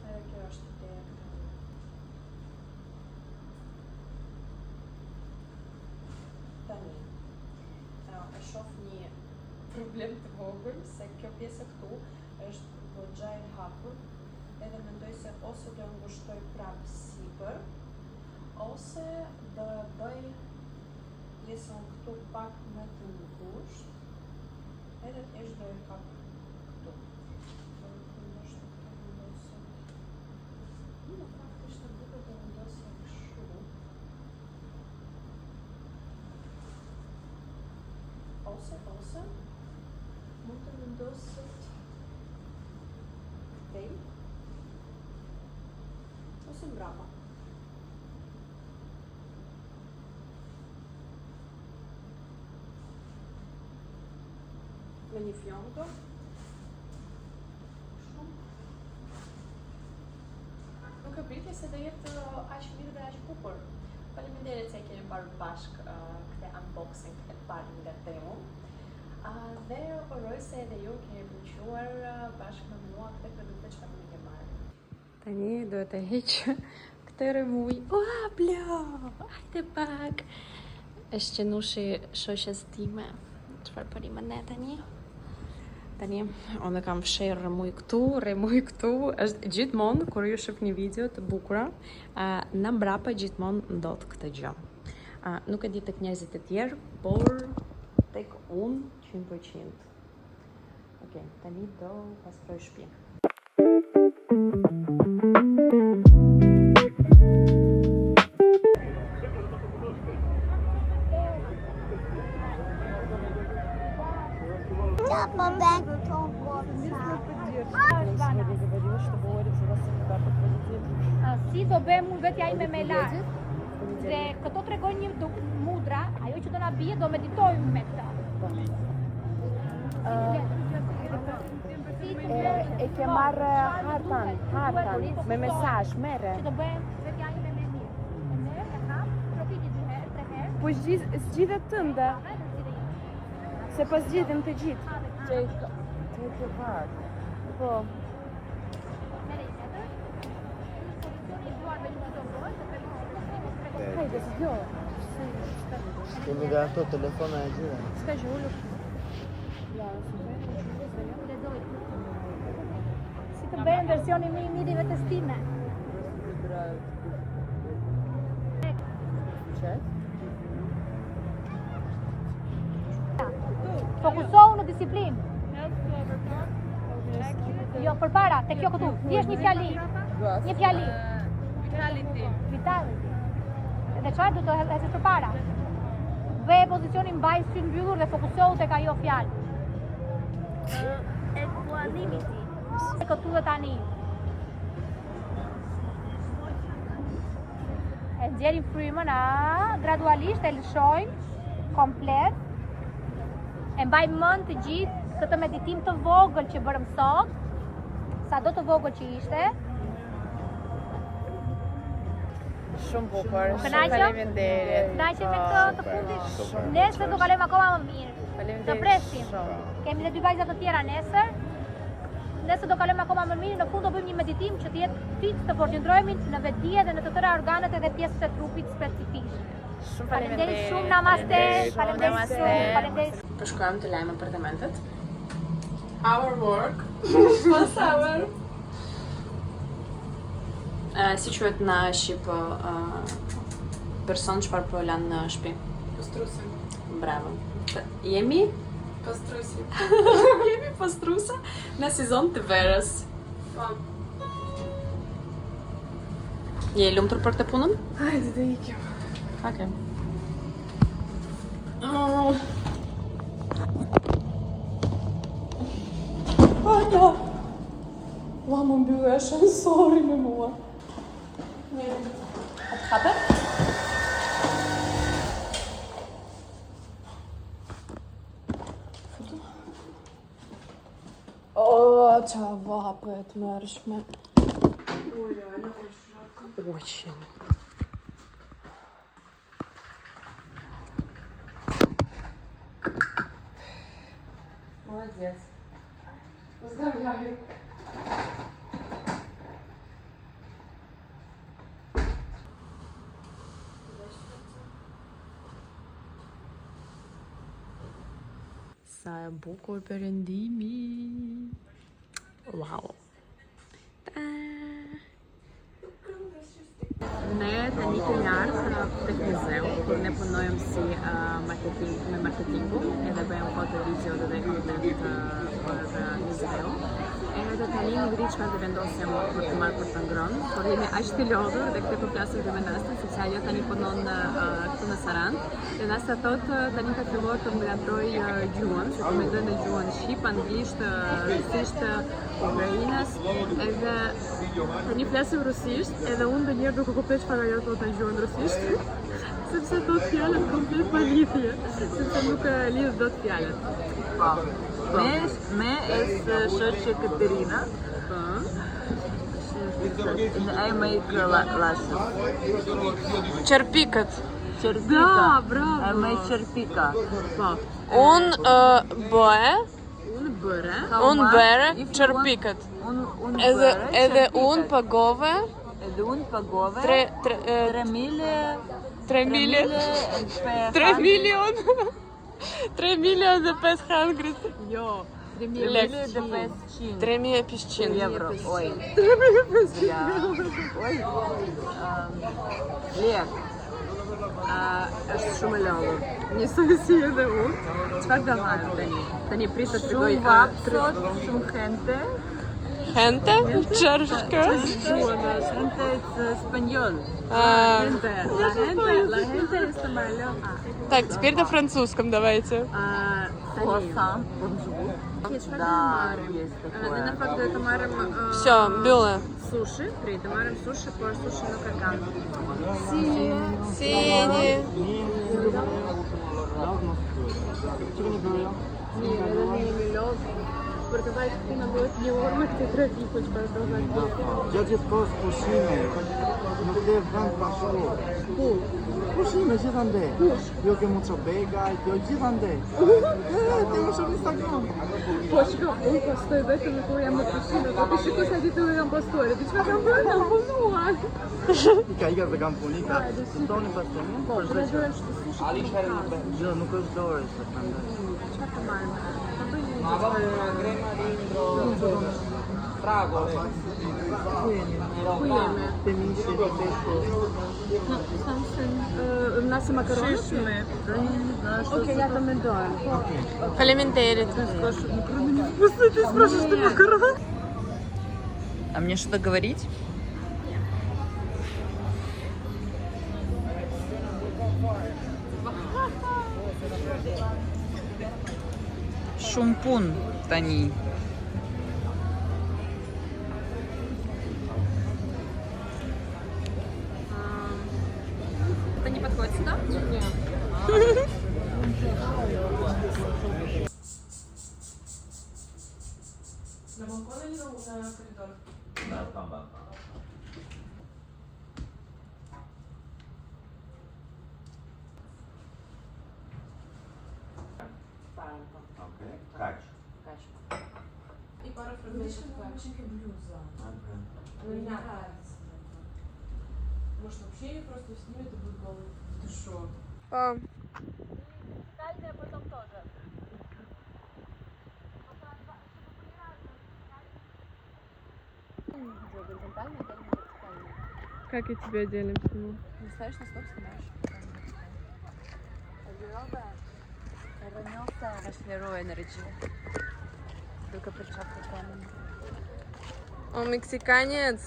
Edhe kjo është ideja këtu. Tani, e shoh një problem të vogël, se kjo pjesë këtu është goxha e hapur, edhe mendoj se ose do ngushtoj prapë sipër, ose do bëj pjesën këtu pak më të ngushtë, edhe thjesht do e kap këtu. Ndoshta këtu vendosja. Në fakt ishte duket të vendosja kështu. Ose mund të vendoset këtej ose mbrapa. Me një fjongo. Nuk e pritje se do jetë aq mirë dhe aq bukur. Faleminderit se kemi parë bashkë këtë unboxing e parë nga Temu. Dhe uroj se edhe ju keni pëlqyer bashkë me mua këtë produkte që kemi ke marrë. Tani duhet të heq këtë rremuj. Ua, blo! Hajde pak! Është qenushi shoqes time. Çfarë po rimë ne tani? Tani, unë kam fshirë rremuj këtu, është gjithmonë, kur ju shëf një video të bukura, në mbrapa gjithmonë ndodh këtë gjë. Nuk e di tek njerëzit e tjerë, por tek unë 100%. Okej, tani do pastroj shtëpinë. Si do bëjmë vetja ime me lartë. Dhe këto tregon një mudra, ajo që do na bie do meditojmë me këtë. E ke marrë hartan me mesazh, merre. Që do bëjmë vetja ime me mirë. E merr, e hap, profili 2 herë, 3 herë. Po zgjidhet tënde, se po zgjidhim të gjithë. Take your part. Po. Hajde, jo. Kemi dhe ato telefona e gjitha. S'ka gjullu. Si të bëjmë versionin më i mirë i vetes time. Fokusohu në disiplinë. Jo, përpara, tek kjo këtu. Thjesht një fjali. Një fjali. Vitality. Dhe çfarë do të hesësh përpara? Ve pozicionin mbaj sy mbyllur dhe fokusohu tek ajo fjalë. Equanimity. Këtu dhe tani. E nxjerrim frymën, gradualisht e lëshojmë komplet. E mbajmë mend të gjithë këtë meditim të vogël që bërëm sot, sado të vogël që ishte. Shumë bukur, shumë Kënaqëm? faleminderit. Kënaqem me këtë të fundit. Nesër do kalojmë akoma më mirë. Faleminderit Të presim. shumë. Kemi dhe 2 vajza të tjera nesër. Nesër do kalojmë akoma më mirë, në fund do bëjmë një meditim që të jetë fit, të përqendrohemi në vetdije dhe në të tëra organet edhe pjesët e trupit specifike. Shumë Faleminderit shumë, namaste. Faleminderit Namaste. shumë, faleminderit. Po shkojmë të lajmë apartamentet. Our work. Pas hour. Si quhet në Shqip person çfarë po lan në shtëpi? Pastrusim. Bravo. Jemi Pastrusim. jemi pastruesa në sezon të verës. Po. Je e lumtur për këtë punën? Hajde të ikim. Okej. Anja! Ua, më mbylleshën, sorry me mua. Hape? O, qa vapet mërshme. Очень. Молодец. Поздравляю. Sa e bukur perëndimi. Wow. Ne tani kemi ardhur tek muzeu, kur ne punojmë si marketingu, edhe bëjmë foto, video dhe content për muzeu. Edhe tani nuk di çfarë do vendosim për të marrë për të ngrënë, por jemi aq të lodhur dhe këtë po flasim me Nastin, sepse ajo tani punon këtu në Sarandë. Dhe Nasta thotë tani ka filluar të mbledhoj gjuhën, që të mendoj në gjuhën shqip, anglisht, rusisht, ukrainas, edhe tani flasim rusisht, edhe unë ndonjëherë nuk e kuptoj çfarë ajo thotë në gjuhën rusisht, sepse thotë fjalët komplet pa lidhje, sepse nuk lidh dot fjalët. Me është shoqë Katerina. I make lashes. Çerpikët. Çerpika. Bravo. I make çerpika. Po. Unë bëhe, Unë bëre. unë bere çerpikët. Unë Edhe unë pagove Edhe unë pagove 3 milion 3.500 Jo. 3.500 euro. Oj. Oj. Lek. Është shumë e lodhur. Njësoj si edhe unë. Çfarë do marrim tani? Tani prit të tregoj Shumë vapsot, shumë gente. Hente? Çershkë? Gente spanjol. La gente është më e lodhur. Так, теперь на французском давайте. Tani. Croissant, bonjour. Да, есть Dhe такое. në fakt do të marrim Все, бюле. sushi, prit, të marrim sushi, por sushi nuk e kam. Сини. Mirë, edhe ne jemi lodhur. Për të vajtë këti në duhet një orë me këti trafiku që për të vajtë. Gjatë gjithkohës pushime, nuk le vend pa shku. Pushime gjithandej. Jo ke mucho bega, jo gjithandej. Ti më shumë Instagram. Po shko, unë postoj vetëm kur jam në pushime, po ti shiko sa ditë jam postuar, ti çfarë kam bërë? Kam punuar. Ika dhe kam punika. Të toni pas të mund, për Dhe do është sushi. Jo, nuk është dorë, se të mendoj. Çfarë të marrim? Ta bëjmë një fragole. Ku jemi? Nasi makaronë? Shishme. Okej, ja të mendoj. Фалеминтерит. Ты спрашиваешь, ты макарон? А мне что-то говорить? Шумпун, Тани. Это не подходит сюда? Нет. На балкон или на коридор? На балкон. Окей. Кач. И пара фрагментов качи. Блюза. Она мне нравится. Может, вообще ее просто снимет и будет голый? Ты шо? Потом тоже. Горизонтально, это не вертикально. Как я тебя отдельно сниму? Не ставишь на стоп, снимаешь. Рашнирую энергию. Только перчатка камень. Он мексиканец.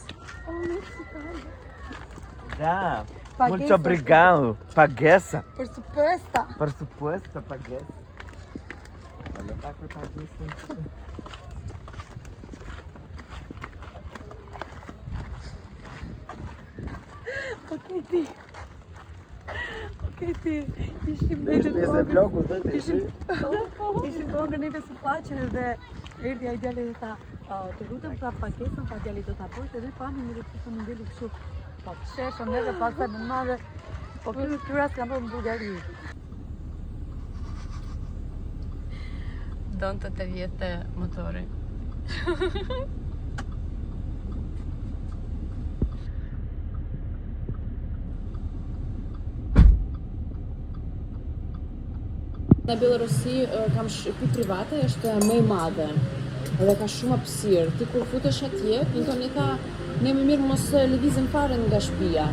Да. Muito obrigado. Paguessa. Por supuesto. Por supuesto, paguessa. Olha pra isso. Окей, ти. Ishim tonë neve së paqe dhe erdhi ai djali dhe tha, të lutem pra pakesën, tha djali do ta bësh edhe pami një të më ndeli kështu. Po sheshëm neve pastaj më madhe. Po ky rast ka ndodhur në Bullgari. Donte të vjetë motori. Në Bielorusi kam shtëpi private, është më e madhe. Edhe ka shumë hapësirë. Ti kur futesh atje, Clinton i tha, ne më mirë mos lëvizim fare nga shtëpia.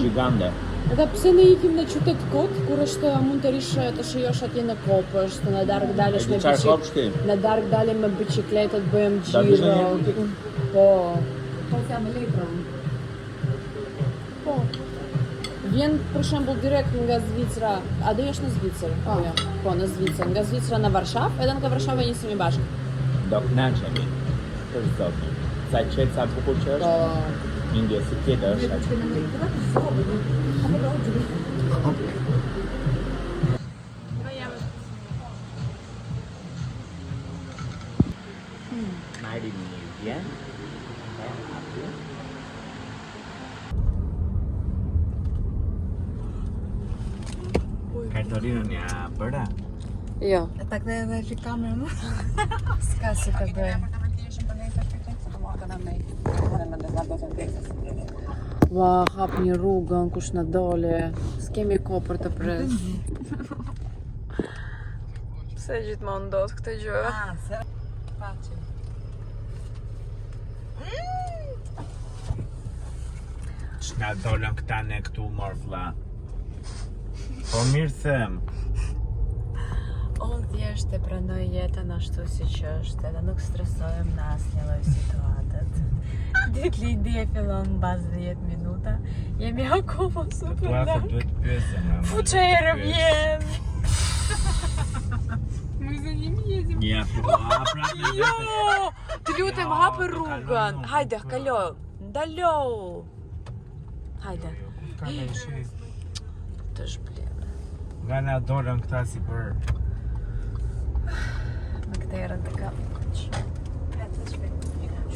Gigante. Edhe pse ne ikim në qytet kot, kur është mund të rish të shijosh atje në kopësht, në darkë dalesh me bicikletë. Në darkë dalim me bicikletët, bëjmë xhiro. Po. Po jam elektron. Po. Vjen për shembull direkt nga Zvicra, a do jesh në Zvicër? Po, në Zvicër, nga Zvicra në Varshavë, edhe nga Varshavë nisemi bashkë. Do kënaqemi. Për zotin. Sa qetë sa bukur që është? Indje si tjetër është. Marry me, yeah? Kartolinën ja bëra? Jo. Ta kthej edhe që kamerën më. S'ka si të bëj. Ua, hap një rrugën, kush në dole, s'kemi kohë për të pres. Pse gjithmonë ndodh këtë gjë? Se paçi. Ç'na dolën këta ne këtu mor vlla. Po mirë them. Unë thjesht e pranoj jetën ashtu siç është, edhe nuk stresohem në asnjë lloj situatët. Ditëlindja fillon mbas 10 minuta. Jemi akoma super lart. Duhet të pyesem. Fuçerë vjen. Ja, pra Jo! Të lutem hapë rrugën. Hajde, kalo. Ndalo. Hajde. Të shplenë. Nga na dolën këta si për. Me këtë herën të kam.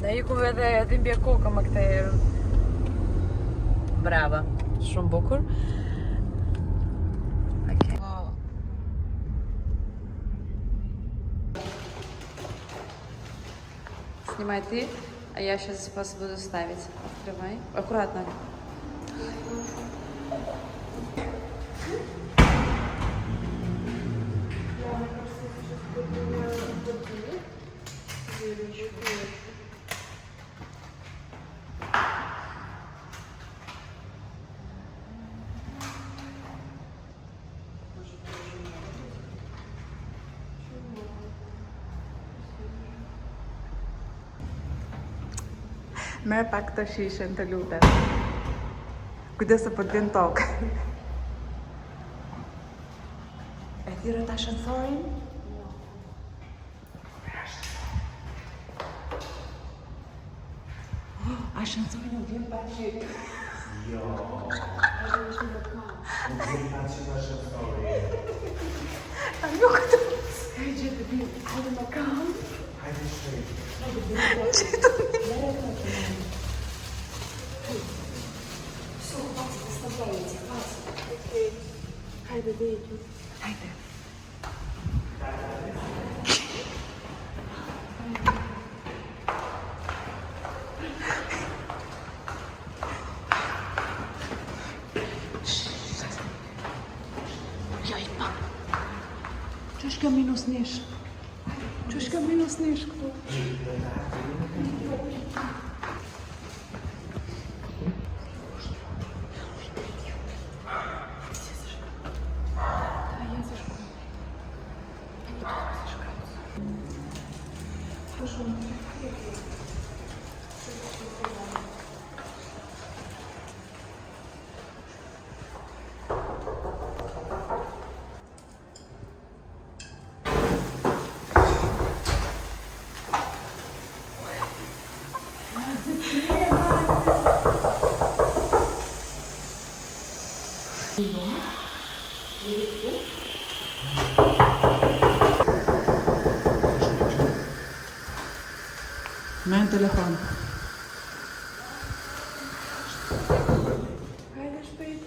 Ne ikum edhe dhimbje kokë me këtë herën. Brava. Shumë bukur. Okej. Снимай ты, а я сейчас вас буду ставить. Открывай. Аккуратно. Merë pak të shishën të lutem. Kujdes se po të vjen tokë. E thirë të ashensorin? Ashensorin nuk vjen pa qik. Jo. Nuk vjen pa qik ashensorin. A nuk të... Hej, gjithë të bim, hajde më kam. Hajde shrej. Gjithë të bim. Hajde, dejtu. Hajde. Qësh ka minus nish? Qësh ka minus nish këtu? Me në telefon. Hajde shpejt.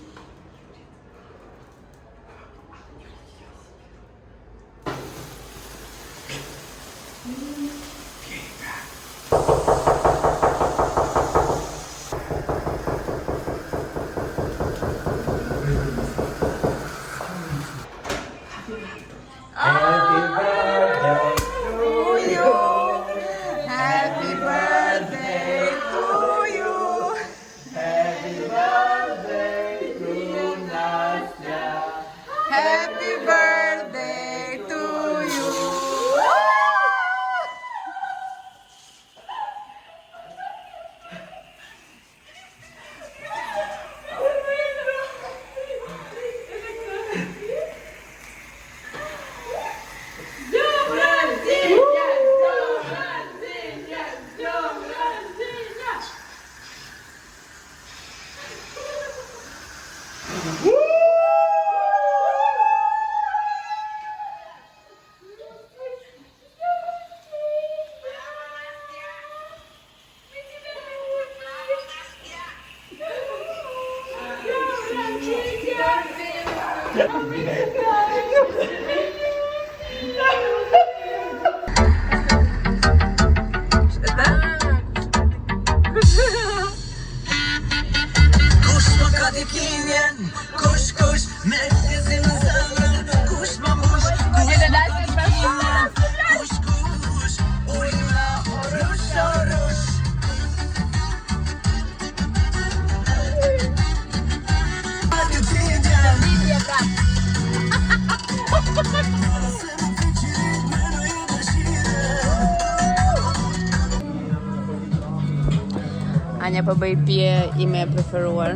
Anja po bëj pije ime e preferuar.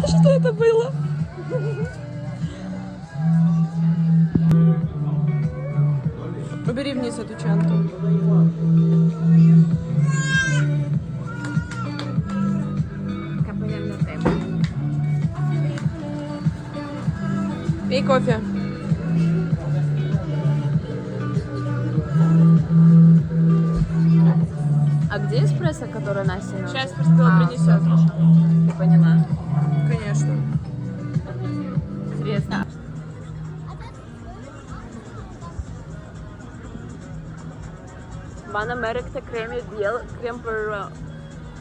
Что это было? Убери вниз эту чанту. Капнем на тему. Пей кофе. А где эспрессо, которое Настя? Сейчас просто принесет. Ты поняла? Конечно. Интересно. Vana merre këtë krem për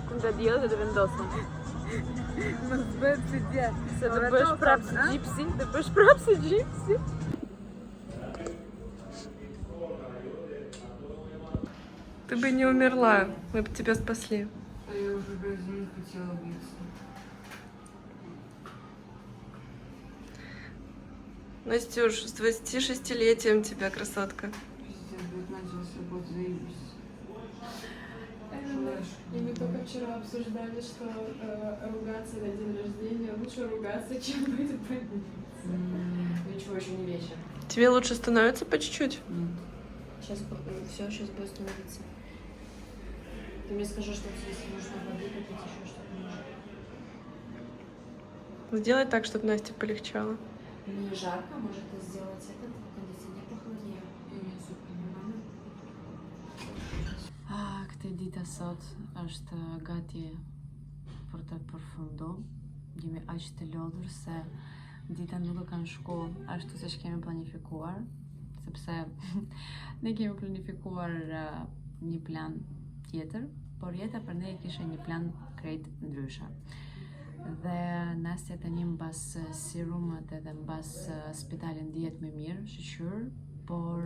kundra diellit dhe të vendosur. Mos bëhet si dje. Se të bësh prapë si gjipsi, të bësh prapë si gjipsi. Ты бы не умерла, мы бы тебя спасли. А я уже без нее хотела биться. Настюш, с 26-летием тебя, красотка. И мы только вчера обсуждали, что ругаться на день рождения лучше ругаться, чем быть в больнице. Ничего еще не вечер. Тебе лучше становится по чуть-чуть? Сейчас сейчас будет становиться. Ты мне скажи, что если нужно воды попить, еще что-то. Сделай так, чтобы Насте полегчало. Не жарко, может сделать этот кондиционер похолоднее. Këtë dita sot është gati për të përfundu. Jemi aq të lodhur se dita nuk e kanë shku ashtu siç kemi planifikuar, sepse ne kemi planifikuar një plan tjetër, por jeta për ne kishte një plan krejt ndryshe. Dhe Nastja tani mbas serumit edhe mbas spitalit ndihet më mirë, shqyr, por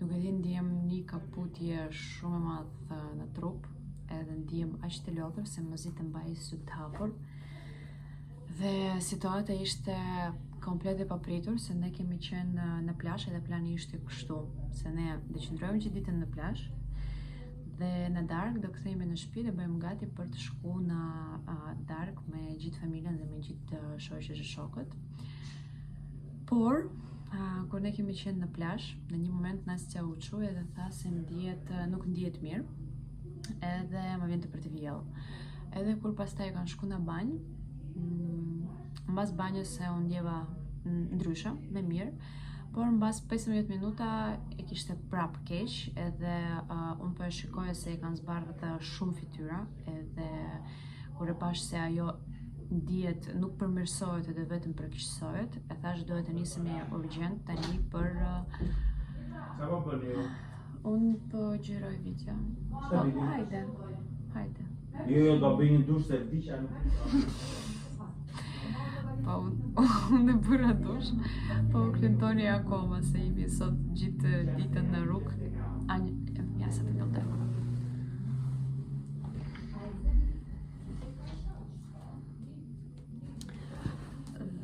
nuk e di, ndjem një kaputje shumë e madhe në trup, edhe ndjem aq të lodhur se më zi të mbaj syt të hapur. Dhe situata ishte komplet e papritur, se ne kemi qenë në plazh edhe plani ishte kështu, se ne do qëndrojmë gjithë ditën në plazh dhe në darkë do kthehemi në shtëpi dhe bëjmë gati për të shkuar në darkë me gjithë familjen dhe me gjithë shoqjet e shokët. Por kur ne kemi qenë në plazh, në një moment Nastja u çu edhe tha se nuk ndihet mirë, edhe më vjen të për të vjellë. Edhe kur pastaj kanë shku në banjë, mbas banjës se unë ndjeva ndryshe, me mirë, por mbas 15 minuta e kishte prap keq, edhe unë po e shikoja se e kanë zbardhë shumë fytyra, edhe kur e pash se ajo ndihet nuk përmirësohet edhe vetëm përkeqësohet, e thash duhet të nisemi urgjent tani për Sa po bëni ju? unë po gjeroj video. Hajde. Jo, do bëj një dush se vdiqja Po, unë e bëra dush, po Klintoni akoma, se jemi sot gjithë ditën në rrugë. Ja, sa të të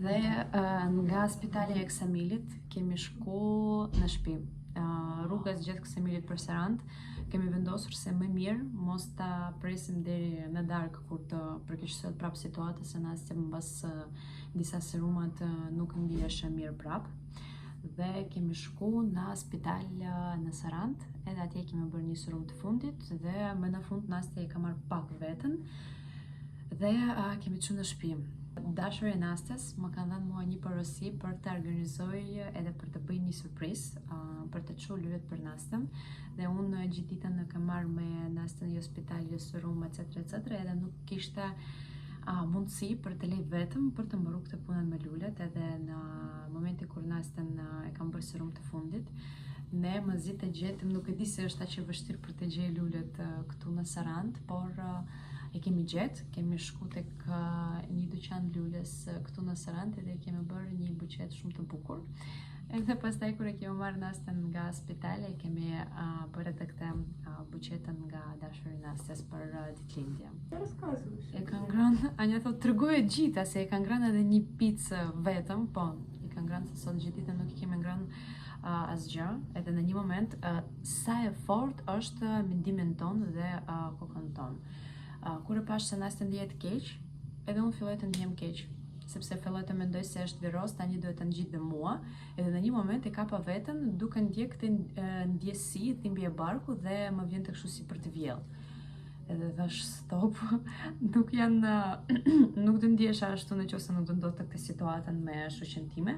Dhe nga spitali e Ksamilit kemi shku në shtëpi. Rrugës gjatë Ksamilit për Sarand kemi vendosur se më mirë mos ta presim deri në darkë kur të përkeqësohet prap situata, se Nastja mbas disa serumat nuk ndiheshe mirë prap. Dhe kemi shku në spital në Sarand, edhe atje kemi bërë një serum të fundit dhe më në fund Nastja i ka marrë pak veten dhe kemi çuar në shtëpi. Dashuri e Nastës më kanë dhënë mua një porosi për të organizoj edhe për të bëj një surprizë, për të çuar lyret për Nastën, dhe unë gjithë ditën e kam marrë me Nastën jo spital, jo serum, etc, edhe nuk kishte mundësi për të lejë vetëm për të mbërru këtë punën me lulet, edhe në momentin kur Nastën e kam bërë serum të fundit, ne më zi të gjetëm, nuk e di se është aq e vështirë për të gjejë lulet këtu në Sarand, por e kemi gjetë, kemi shku tek një dyqan lules këtu në Sarand edhe kemi bërë një buqet shumë të bukur. Edhe pastaj kur e kemi marrë Nastën nga spitali, kemi bërë edhe këtë buqetën nga dashuri Nastës për ditëlindje. E kanë ngrënë, Anja thot tregoje gjitha se e kanë ngrënë edhe një picë vetëm, po, i kanë ngrënë se sot gjithë ditën nuk i kemi ngrënë asgjë, edhe në një moment sa e fort është mendimin ton dhe kokën ton. Kur e pash se Nastja ndihet keq, edhe unë filloj të ndihem keq, sepse filloj të mendoj se është viroz, tani duhet të ngjit dhe mua, edhe në një moment e kapa veten duke ndjek këtë ndjesi, thimbje e barku dhe më vjen të kështu si për të vjellë. Edhe thash stop, nuk do ndjesha ashtu nëse nuk do ndodhte këtë situatën me shoqen time,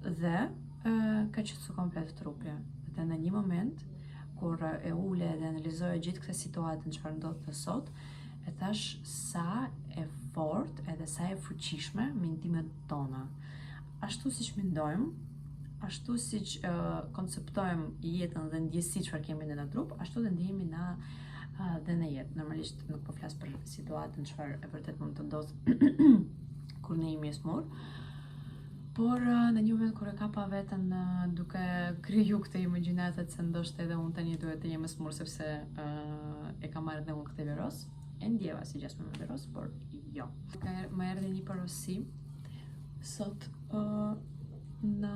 dhe ka qetësu komplet trupi. Dhe në një moment kur e ule dhe analizoja gjithë këtë situatën çfarë ndodhte sot, e thash sa e fort edhe sa e fuqishme mendimet tona. Ashtu siç mendojmë, ashtu siç konceptojmë jetën dhe ndjesitë çfarë kemi në trup, ashtu dhe ndihemi dhe në jetë. Normalisht nuk po flas për situatën çfarë e vërtet mund të ndodhë kur ne jemi smur. Por në një moment kur e kapa veten duke kriju këtë imagjinatat se ndoshta edhe unë tani duhet të jem smur sepse e kam marrë dhe unë këtë viroz, e ndjeva si gjasme me viroz, por jo. Më erdhi një porosi sot në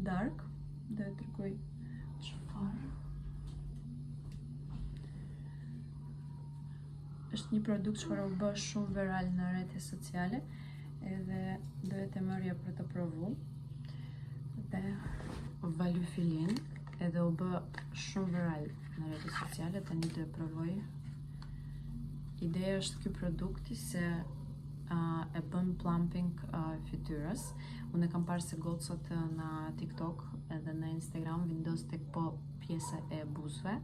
dark dhe tregoj çfarë. Është një produkt që u bë shumë viral në rrjetet sociale edhe dohet e marrja për të provu. Dhe valufilin edhe u bë shumë viral në rrjetet sociale, tani do e provoj. Ideja është ky produkti se e bën plumping fytyrës. Unë e kam parë se gocat në TikTok edhe në Instagram vendos tek po pjesa e buzëve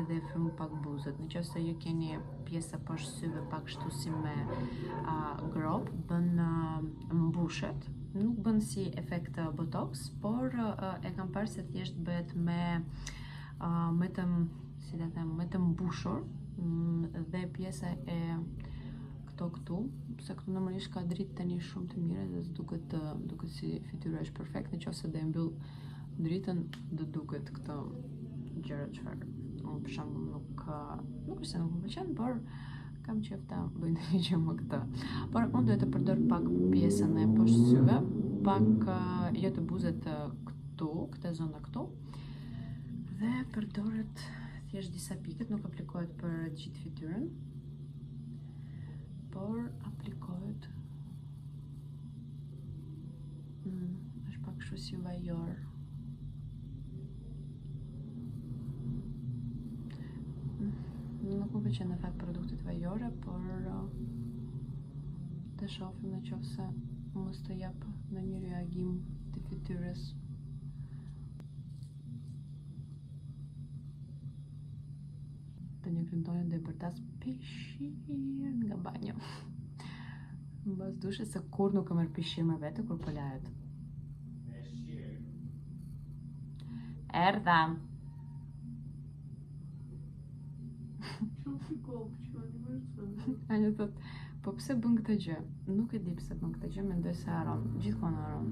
edhe e frymu pak buzët. Nëse ju keni pjesa poshtë syve pak kështu si me grop, bën mbushet. Nuk bën si efekt botox, por e kam parë se thjesht bëhet me të mbushur dhe pjesa e këtu, se këtu normalisht ka dritë tani shumë të mira dhe duket si fytyra është perfekt. Nëse do e mbyll dritën, do duket këto gjëra çfarë unë për shembull nuk është se nuk më pëlqen, por kam qejf ta bëj ndonjë gjë me këtë. Por unë duhet të përdor pak pjesën e poshtë syve, pak jo të buzët këtu, këtë zonë këtu. Dhe përdoret thjesht disa pikët, nuk aplikohet për gjithë fytyrën, por aplikohet është pak kështu si vajor. Nuk më pëlqen në fakt produktet vajore, por të shohim nëse mos të jap ndonjë reagim të fytyrës. Të një këndojnë dhe përtas pishir nga banjo. Më bas dushe se kur nuk e merr pishir me vete kur po lahet. Erdha. Anja thot, po pse bën këtë gjë? Nuk e di pse bën këtë gjë, mendoj se haron, gjithmonë haron.